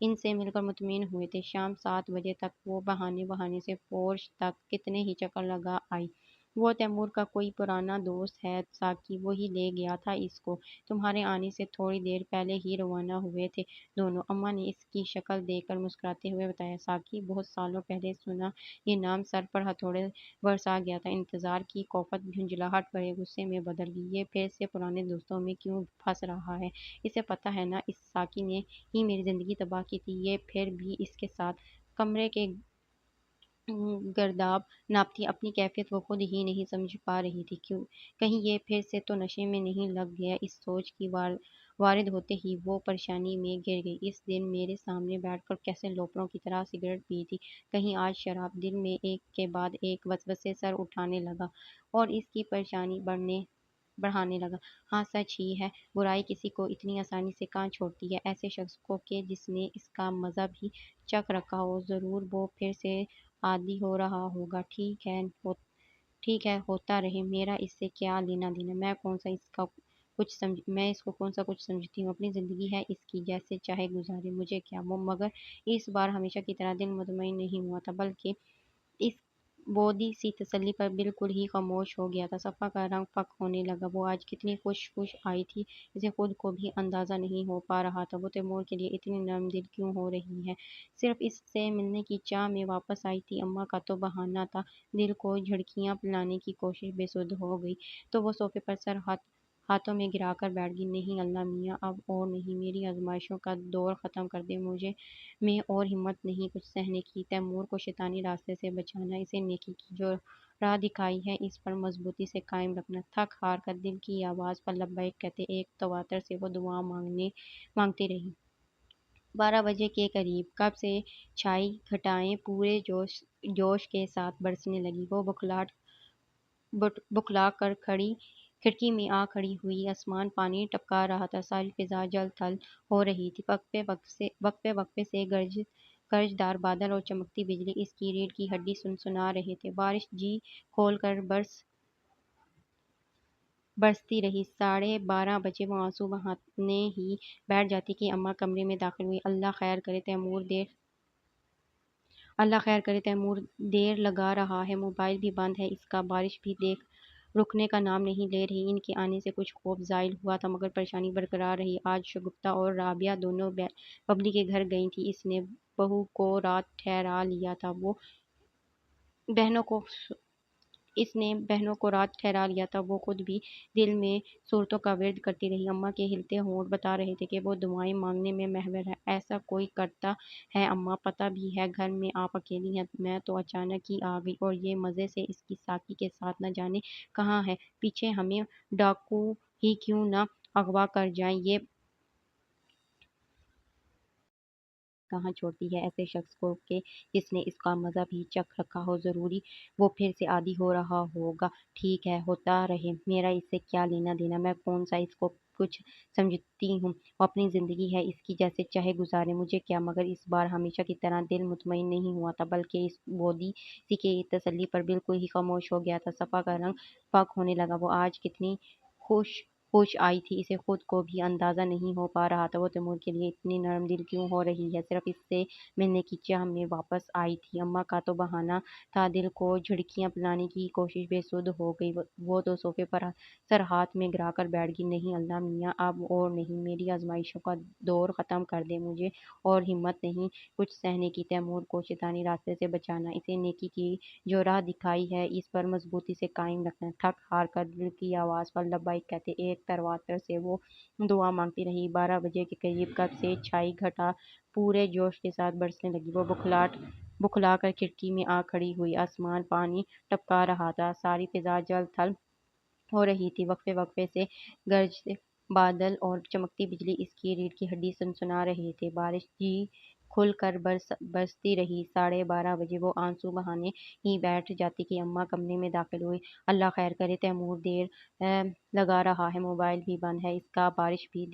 ان سے مل کر مطمئن ہوئے تھے۔ شام 7 بجے تک وہ بہانے بہانے سے پورچ تک کتنے ہی چکر لگا آئی۔ وہ تیمور کا کوئی پرانا دوست ہے ساقی، وہی لے گیا تھا اس کو۔ تمہارے آنے سے تھوڑی دیر پہلے ہی روانہ ہوئے تھے دونوں۔ اماں نے اس کی شکل دیکھ کر مسکراتے ہوئے بتایا۔ ساقی بہت سالوں پہلے سنا یہ نام، سر پر ہتھوڑے برسا گیا تھا۔ انتظار کی کوفت جھنجھلاہٹ بڑے غصے میں بدل گئی۔ یہ پھر سے پرانے دوستوں میں کیوں پھنس رہا ہے؟ اسے پتہ ہے نا اس ساقی نے ہی میری زندگی تباہ کی تھی۔ یہ پھر بھی اس کے ساتھ کمرے کے گرداب ناپتی اپنی کیفیت وہ خود ہی نہیں سمجھ پا رہی تھی۔ کہیں یہ پھر سے تو نشے میں نہیں لگ گیا؟ اس سوچ کی وارد ہوتے ہی وہ پریشانی میں گر گئی۔ اس دن میرے سامنے بیٹھ کر کیسے لوپروں کی طرح سگریٹ پی تھی، کہیں آج شراب؟ دل میں ایک کے بعد ایک وسوسے سر اٹھانے لگا اور اس کی پریشانی بڑھانے لگا۔ ہاں سچ ہی ہے، برائی کسی کو اتنی آسانی سے کہاں چھوڑتی ہے؟ ایسے شخص کو کہ جس نے اس کا مزہ بھی چکھ رکھا ہو، ضرور وہ پھر سے عادی ہو رہا ہوگا۔ ٹھیک ہے ہوتا رہے، میرا اس سے کیا لینا دینا؟ میں اس کو کون سا کچھ سمجھتی ہوں؟ اپنی زندگی ہے اس کی، جیسے چاہے گزارے، مجھے کیا؟ مگر اس بار ہمیشہ کی طرح دل مطمئن نہیں ہوا تھا، بلکہ اس بودی سی تسلی پر بالکل ہی خاموش ہو گیا تھا۔ صفا کا رنگ پھک ہونے لگا۔ وہ آج کتنی خوش آئی تھی، اسے خود کو بھی اندازہ نہیں ہو پا رہا تھا۔ وہ تیمور کے لیے اتنی نرم دل کیوں ہو رہی ہے؟ صرف اس سے ملنے کی چاہ میں واپس آئی تھی؟ اماں کا تو بہانہ تھا۔ دل کو جھڑکیاں پلانے کی کوشش بے سود ہو گئی تو وہ صوفے پر سر ہاتھوں میں گرا کر بیٹھ گئی۔ نہیں اللہ میاں، اب اور نہیں، میری آزمائشوں کا دور ختم کر دے۔ میں اور ہمت نہیں کچھ سہنے کی۔ تیمور کو شیطانی راستے سے بچانا، اسے نیکی کی جو راہ دکھائی ہے اس پر مضبوطی سے قائم رکھنا۔ تھک ہار کر دل کی آواز پر لبیک کہتے ایک تواتر سے وہ دعا مانگتی رہی۔ 12 بجے کے قریب کپ سے چھائی گھٹائیں پورے جوش کے ساتھ برسنے لگی۔ وہ بکھلا کر کھڑکی میں آ کھڑی ہوئی۔ آسمان پانی ٹپکا رہا تھا، ساری فضا جل تھل ہو رہی تھی۔ وقفے سے گرجدار بادل اور چمکتی بجلی اس کی ریڑھ کی ہڈی سنسنا رہے تھے۔ بارش جی کھول کر برستی رہی۔ 12:30 وہ آنسو بہانے ہی بیٹھ جاتی کہ اماں کمرے میں داخل ہوئی۔ اللہ خیر کرے تیمور دیر لگا رہا ہے، موبائل بھی بند ہے اس کا، بارش بھی رکنے کا نام نہیں لے رہی۔ ان کے آنے سے کچھ خوف زائل ہوا تھا مگر پریشانی برقرار رہی۔ آج شگفتہ اور رابعہ دونوں ببلی کے گھر گئی تھیں۔ اس نے بہو کو رات ٹھہرا لیا تھا، وہ خود بھی دل میں صورتوں کا ورد کرتی رہی۔ اماں کے ہلتے ہونٹ بتا رہے تھے کہ وہ دعائیں مانگنے میں ماہر ہے۔ ایسا کوئی کرتا ہے اماں؟ پتہ بھی ہے گھر میں آپ اکیلی ہیں، میں تو اچانک ہی آ گئی، اور یہ مزے سے اس کی ساقی کے ساتھ نہ جانے کہاں ہے، پیچھے ہمیں ڈاکو ہی کیوں نہ اغوا کر جائیں، یہ کہاں چھوڑتی ہے ایسے شخص کو کہ جس نے اس کا مزہ بھی چکھ رکھا ہو، ضروری وہ پھر سے عادی ہو رہا ہوگا۔ ٹھیک ہے ہوتا رہے، میرا اس سے کیا لینا دینا؟ میں کون سا اس کو کچھ سمجھتی ہوں؟ وہ اپنی زندگی ہے اس کی، جیسے چاہے گزارے، مجھے کیا؟ مگر اس بار ہمیشہ کی طرح دل مطمئن نہیں ہوا تھا، بلکہ اس بودی سی کی تسلی پر بالکل ہی خاموش ہو گیا تھا۔ صفا کا رنگ پھک ہونے لگا۔ وہ آج کتنی خوش آئی تھی، اسے خود کو بھی اندازہ نہیں ہو پا رہا تھا۔ وہ تیمور کے لیے اتنی نرم دل کیوں ہو رہی ہے؟ صرف اس سے ملنے کی چاہ میں واپس آئی تھی۔ اماں کا تو بہانہ تھا، دل کو جھڑکیاں پلانے کی کوشش بے سود ہو گئی۔ وہ تو صوفے پر سر ہاتھ میں گرا کر بیٹھ گئی۔ نہیں اللہ میاں، اب اور نہیں، میری آزمائشوں کا دور ختم کر دے۔ مجھے اور ہمت نہیں کچھ سہنے کی۔ تیمور کو شیطانی راستے سے بچانا، اسے نیکی کی جو راہ دکھائی ہے اس پر مضبوطی سے قائم رکھنا۔ تھک ہار کر دل کی آواز پر لبیک کہتے ایک تواتر سے وہ دعا مانگتی رہی۔ 12 بجے کے قریب کپ سے چھائی گھٹا پورے جوش کے ساتھ برسنے لگی۔ وہ بکھلا کر کھڑکی میں آ کھڑی ہوئی۔ آسمان پانی ٹپکا رہا تھا، ساری فضا جل تھل ہو رہی تھی۔ وقفے سے گرجتے بادل اور چمکتی بجلی اس کی ریڑھ کی ہڈی سنسنا رہے تھے۔ بارش جی کھل کر برستی رہی۔ 12:30 وہ آنسو بہانے ہی بیٹھ جاتی کہ اماں کمرے میں داخل ہوئی۔ اللہ خیر کرے تیمور دیر لگا رہا ہے، موبائل بھی بند ہے اس کا، بارش بھی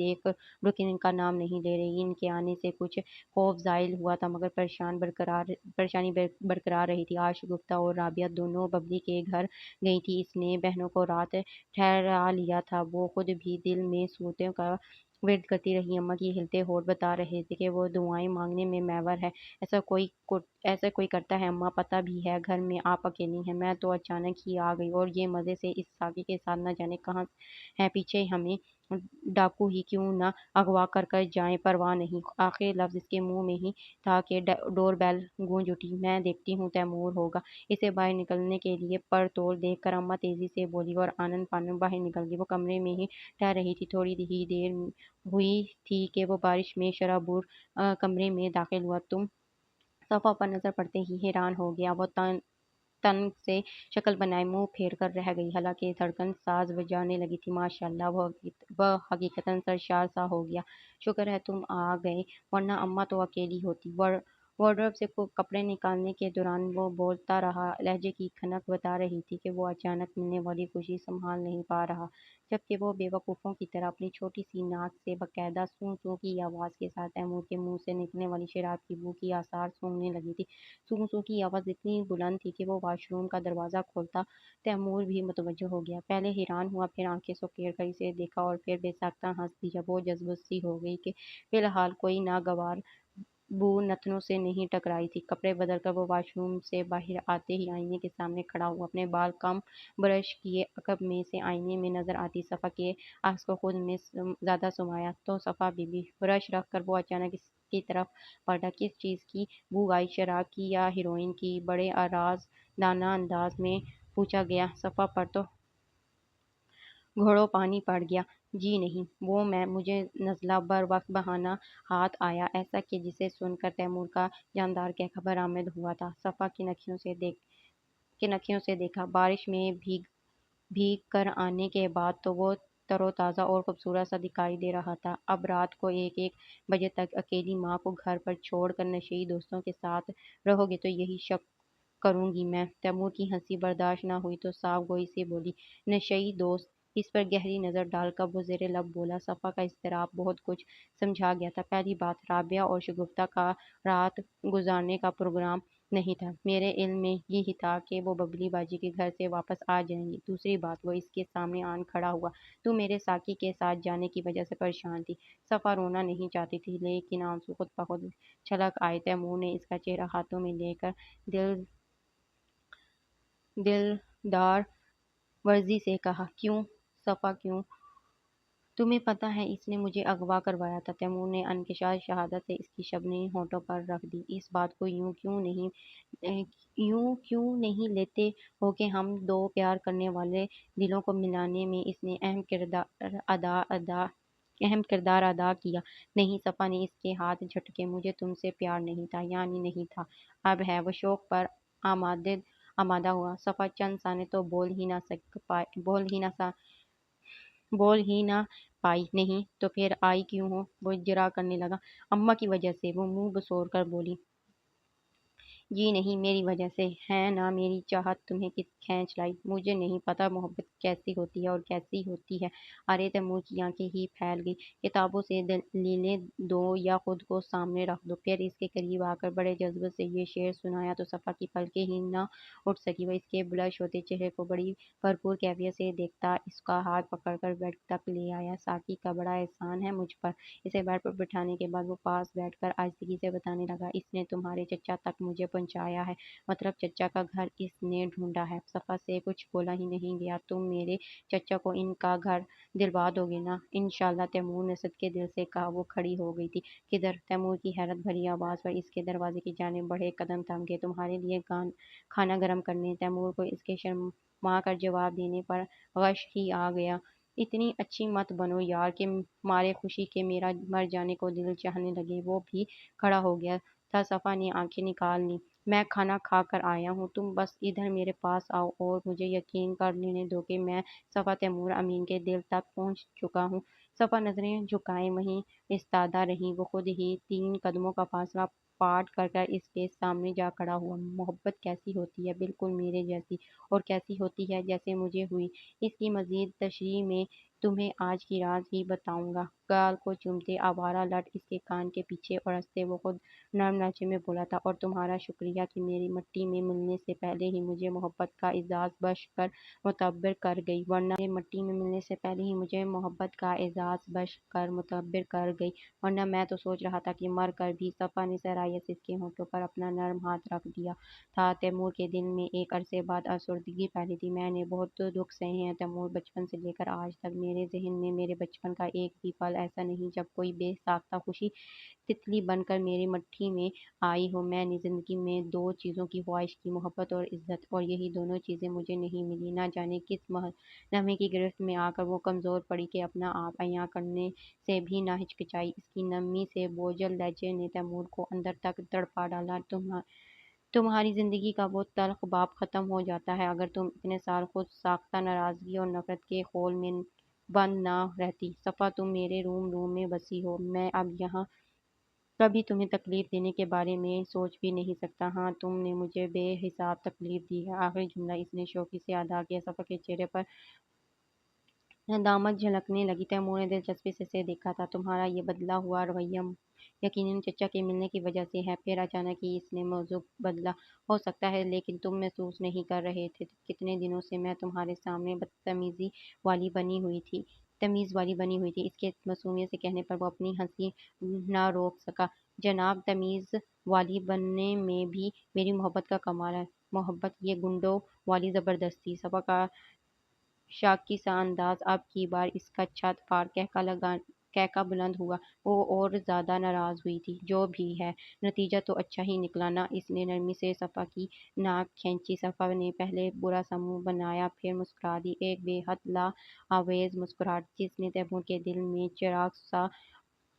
رکنے کا نام نہیں لے رہی۔ ان کے آنے سے کچھ خوف زائل ہوا تھا مگر پریشانی برقرار رہی تھی۔ آج شگفتہ اور رابعہ دونوں ببلی کے گھر گئی تھیں۔ اس نے بہنوں کو رات ٹھہرا لیا تھا، وہ خود بھی دل میں صورتوں کا ورد کرتی رہی۔ اماں کی ہلتے ہونٹ بتا رہے تھے کہ وہ دعائیں مانگنے میں محور ہے۔ ایسا کوئی کرتا ہے اماں؟ پتہ بھی ہے گھر میں آپ اکیلی ہیں۔ میں تو اچانک ہی آ گئی اور یہ مزے سے اس ساقی کے ساتھ نہ جانے کہاں ہے پیچھے ہمیں ڈاکو ہی کیوں نہ اغوا کر جائیں، پرواہ نہیں۔ آخری لفظ اس کے منہ میں ہی تھا کہ ڈور بیل گونج اٹھی۔ میں دیکھتی ہوں تیمور ہوگا۔ اسے باہر نکلنے کے لیے پر توڑ دیکھ کر اماں تیزی سے بولی اور آنن فانن باہر نکل گئی۔ وہ کمرے میں ہی ٹہل رہی تھی۔ تھوڑی ہی دیر ہوئی تھی کہ وہ بارش میں شرابور کمرے میں داخل ہوا۔ تم صفا پر نظر پڑتے ہی حیران ہو گیا۔ وہ تن سے شکل بنائے منہ پھیر کر رہ گئی، حالانکہ دھڑکن ساز بجانے لگی تھی۔ ماشاء اللہ، وہ حقیقتاً سرشار سا ہو گیا۔ شکر ہے تم آ گئے، ورنہ اماں تو اکیلی ہوتی۔ وارڈروب سے کپڑے نکالنے کے دوران وہ بولتا رہا۔ لہجے کی کھنک بتا رہی تھی کہ وہ اچانک ملنے والی خوشی سنبھال نہیں پا رہا، جبکہ وہ بے وقوفوں کی طرح اپنی چھوٹی سی ناک سے باقاعدہ سوں سوں کی آواز کے ساتھ تیمور کے منہ سے نکلنے والی شراب کی بو کی آثار سونگھنے لگی تھی۔ سوں سوں کی آواز اتنی بلند تھی کہ وہ واش روم کا دروازہ کھولتا تیمور بھی متوجہ ہو گیا۔ پہلے حیران ہوا، پھر آنکھیں سکیڑ کر اسے دیکھا اور پھر بے ساختہ ہنس دیا۔ وہ جذبت سی ہو گئی کہ فی الحال کوئی ناگوار بو نتنوں سے نہیں ٹکرائی تھی۔ کپڑے بدل کر وہ واش روم سے باہر آتے ہی آئینے کے سامنے کھڑا ہوا۔ اپنے بال کم برش کیے عقب میں سے آئینے میں نظر آتی صفا کے عکس کو خود میں زیادہ سمایا تو صفا بی بی۔ برش رکھ کر وہ اچانک اس کی طرف پلٹا۔ کس چیز کی بو آئی؟ شراب کی یا ہیروئن کی؟ بڑے راز دانہ انداز میں پوچھا گیا۔ صفا پر تو گھڑوں پانی پڑ گیا۔ جی نہیں، وہ مجھے نزلہ بر وقت بہانا ہاتھ آیا، ایسا کہ جسے سن کر تیمور کا جاندار کہکا برآمد ہوا تھا۔ صفا کی نکھیوں سے دیکھا۔ بارش میں بھیگ کر آنے کے بعد تو وہ تر و تازہ اور خوبصورت سا دکھائی دے رہا تھا۔ اب رات کو 1 بجے تک اکیلی ماں کو گھر پر چھوڑ کر نشئی دوستوں کے ساتھ رہو گے تو یہی شک کروں گی میں۔ تیمور کی ہنسی برداشت نہ ہوئی تو صاف گوئی سے بولی، نشئی دوست؟ اس پر گہری نظر ڈال کر وہ زیر لب بولا۔ صفا کا اضطراب بہت کچھ سمجھا گیا تھا۔ پہلی بات، رابعہ اور شگفتہ کا رات گزارنے کا پروگرام نہیں تھا۔ میرے علم میں یہی تھا کہ وہ ببلی باجی کے گھر سے واپس آ جائیں گی۔ دوسری بات، وہ اس کے سامنے آن کھڑا ہوا۔ تو میرے ساقی کے ساتھ جانے کی وجہ سے پریشان تھی۔ صفا رونا نہیں چاہتی تھی، لیکن آنسو خود بخود چھلک آئے۔ تیمور نے اس کا چہرہ ہاتھوں میں لے کر دلدار ورزی سے کہا، کیوں صفا کیوں؟ تمہیں پتہ ہے اس نے مجھے اغوا کروایا تھا۔ تیمور نے انکشاف شہادت سے اس کی شبنمی ہونٹوں پر رکھ دی۔ اس بات کو یوں کیوں نہیں لیتے ہو کہ ہم دو پیار کرنے والے دلوں کو ملانے میں اس نے اہم کردار ادا کیا؟ نہیں، صفا نے اس کے ہاتھ جھٹکے۔ مجھے تم سے پیار نہیں تھا، یعنی نہیں تھا، اب ہے۔ وہ شوق پر آمادہ ہوا۔ صفا چند ثانے تو بول ہی نہ پائی۔ نہیں تو پھر آئی کیوں ہو؟ وہ اجرا کرنے لگا۔ اماں کی وجہ سے، وہ منہ بسور کر بولی۔ جی نہیں، میری وجہ سے ہے نا، میری چاہت تمہیں کھینچ لائی۔ مجھے نہیں پتا محبت کیسی ہوتی ہے اور کیسی ہوتی ہے۔ ارے تیمور کی آنکھیں ہی پھیل گئی۔ کتابوں سے دلیلیں دو یا خود کو سامنے رکھ دو۔ پھر اس کے قریب آ کر بڑے جذبے سے یہ شعر سنایا تو صفا کی پلکیں ہی نہ اٹھ سکی۔ وہ اس کے بلش ہوتے چہرے کو بڑی بھرپور کیفیت سے دیکھتا اس کا ہاتھ پکڑ کر بیڈ تک لے آیا۔ ساقی کا بڑا احسان ہے مجھ پر۔ اسے بیڈ پر بٹھانے کے بعد وہ پاس بیٹھ کر آہستگی سے بتانے لگا، اس نے تمہارے چچا تک مجھے پہنچایا ہے، مطلب چچا کا گھر اس نے ڈھونڈا ہے۔ صفا سے کچھ بولا ہی نہیں گیا۔ تم میرے چچا کو ان کا گھر دلوا دو گے نا؟ انشاءاللہ، تیمور نے صدقے دل سے کہا۔ وہ کھڑی ہو گئی تھی۔ کدھر؟ تیمور کی حیرت بھری آواز پر اس کے دروازے کی جانب بڑھے قدم تھم گئے۔ تمہارے لیے کھانا گرم کرنے۔ تیمور کو اس کے شرما کر جواب دینے پر غش ہی آ گیا۔ اتنی اچھی مت بنو یار کہ مارے خوشی کے میرا مر جانے کو دل چاہنے لگے۔ وہ بھی کھڑا ہو گیا تھا۔ صفا نے آنکھیں نکال لیں۔ میں کھانا کھا کر آیا ہوں، تم بس ادھر میرے پاس آؤ اور مجھے یقین کر لینے دو کہ میں صفا تیمور امین کے دل تک پہنچ چکا ہوں۔ صفا نظریں جھکائے وہیں ایستادہ رہی۔ وہ خود ہی 3 قدموں کا فاصلہ پار کر اس کے سامنے جا کھڑا ہوا۔ محبت کیسی ہوتی ہے؟ بالکل میرے جیسی، اور کیسی ہوتی ہے؟ جیسے مجھے ہوئی۔ اس کی مزید تشریح میں تمہیں آج کی رات ہی بتاؤں گا۔ گال کو چومتے آوارہ لٹ اس کے کان کے پیچھے اور ہنستے وہ خود نرم لہجے میں بولا تھا، اور تمہارا شکریہ کہ میری مٹی میں ملنے سے پہلے ہی مجھے محبت کا اعزاز بخش کر معتبر کر گئی، ورنہ میرے مٹی میں ملنے سے پہلے ہی مجھے محبت کا اعزاز بخش کر معتبر کر گئی، ورنہ میں تو سوچ رہا تھا کہ مر کر بھی۔ صفا نے سرایت سے اس کے ہونٹوں پر اپنا نرم ہاتھ رکھ دیا تھا۔ تیمور کے دل میں ایک عرصے بعد افسردگی پھیلی تھی۔ میں نے بہت دکھ سہے ہیں تیمور، بچپن سے لے کر آج تک میرے ذہن میں میرے بچپن کا ایک بھی پل ایسا نہیں جب کوئی بے ساختہ خوشی تتلی بن کر میری مٹھی میں آئی ہو۔ میں نے زندگی میں دو چیزوں کی خواہش کی، محبت اور عزت، اور یہی دونوں چیزیں مجھے نہیں ملی۔ نہ جانے کس لمحے کی گرفت میں آ کر وہ کمزور پڑی کہ اپنا آپ عیاں کرنے سے بھی نہ ہچکچائی۔ اس کی نرمی سے بوجھل لہجے نے تیمور کو اندر تک تڑپا ڈالا۔ تمہاری زندگی کا وہ تلخ باب ختم ہو جاتا ہے اگر تم اتنے سال خود ساختہ ناراضگی اور نفرت کے خول میں بند نہ رہتی۔ صفا، تم میرے روم میں بسی ہو، میں اب یہاں کبھی تمہیں تکلیف دینے کے بارے میں سوچ بھی نہیں سکتا۔ ہاں، تم نے مجھے بے حساب تکلیف دی ہے۔ آخری جملہ اس نے شوخی سے ادا کیا۔ صفا کے چہرے پر ندامت جھلکنے لگی۔ تیمور نے دلچسپی سے اسے دیکھا تھا۔ تمہارا یہ بدلا ہوا رویہ یقیناً چچا کے ملنے کی وجہ سے ہے۔ پھر اچانک ہی اس نے موضوع بدلا۔ ہو سکتا ہے، لیکن تم محسوس نہیں کر رہے تھے کتنے دنوں سے میں تمہارے سامنے بدتمیزی والی بنی ہوئی تھی۔ اس کے معصومیت سے کہنے پر وہ اپنی ہنسی نہ روک سکا۔ جناب، تمیز والی بننے میں بھی میری محبت کا کمال ہے۔ محبت، یہ گنڈوں والی زبردستی۔ صفا کا شاکی سا انداز اب کی بار اس کا چھت پھاڑ کہکا بلند ہوا۔ وہ اور زیادہ ناراض ہوئی تھی۔ جو بھی ہے، نتیجہ تو اچھا ہی نکلا نا؟ اس نے نرمی سے صفا کی ناک کھینچی۔ صفا نے پہلے برا سا منہ بنایا، پھر مسکرا دی، ایک بے حد لا آویز مسکراہٹ جس نے تیمور کے دل میں چراغ سا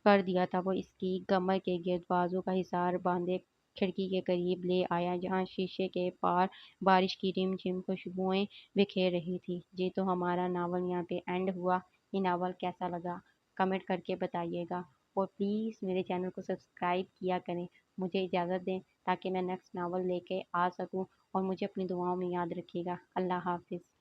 کر دیا تھا۔ وہ اس کی کمر کے گرد بازو کا حصار باندھے کھڑکی کے قریب لے آیا جہاں شیشے کے پار بارش کی رم جھم خوشبوئیں بکھیر رہی تھی۔ جی تو ہمارا ناول یہاں پہ اینڈ ہوا۔ یہ ناول کیسا لگا کمنٹ کر کے بتائیے گا، اور پلیز میرے چینل کو سبسکرائب کیا کریں۔ مجھے اجازت دیں تاکہ میں نیکسٹ ناول لے کے آ سکوں، اور مجھے اپنی دعاؤں میں یاد رکھیے گا۔ اللہ حافظ۔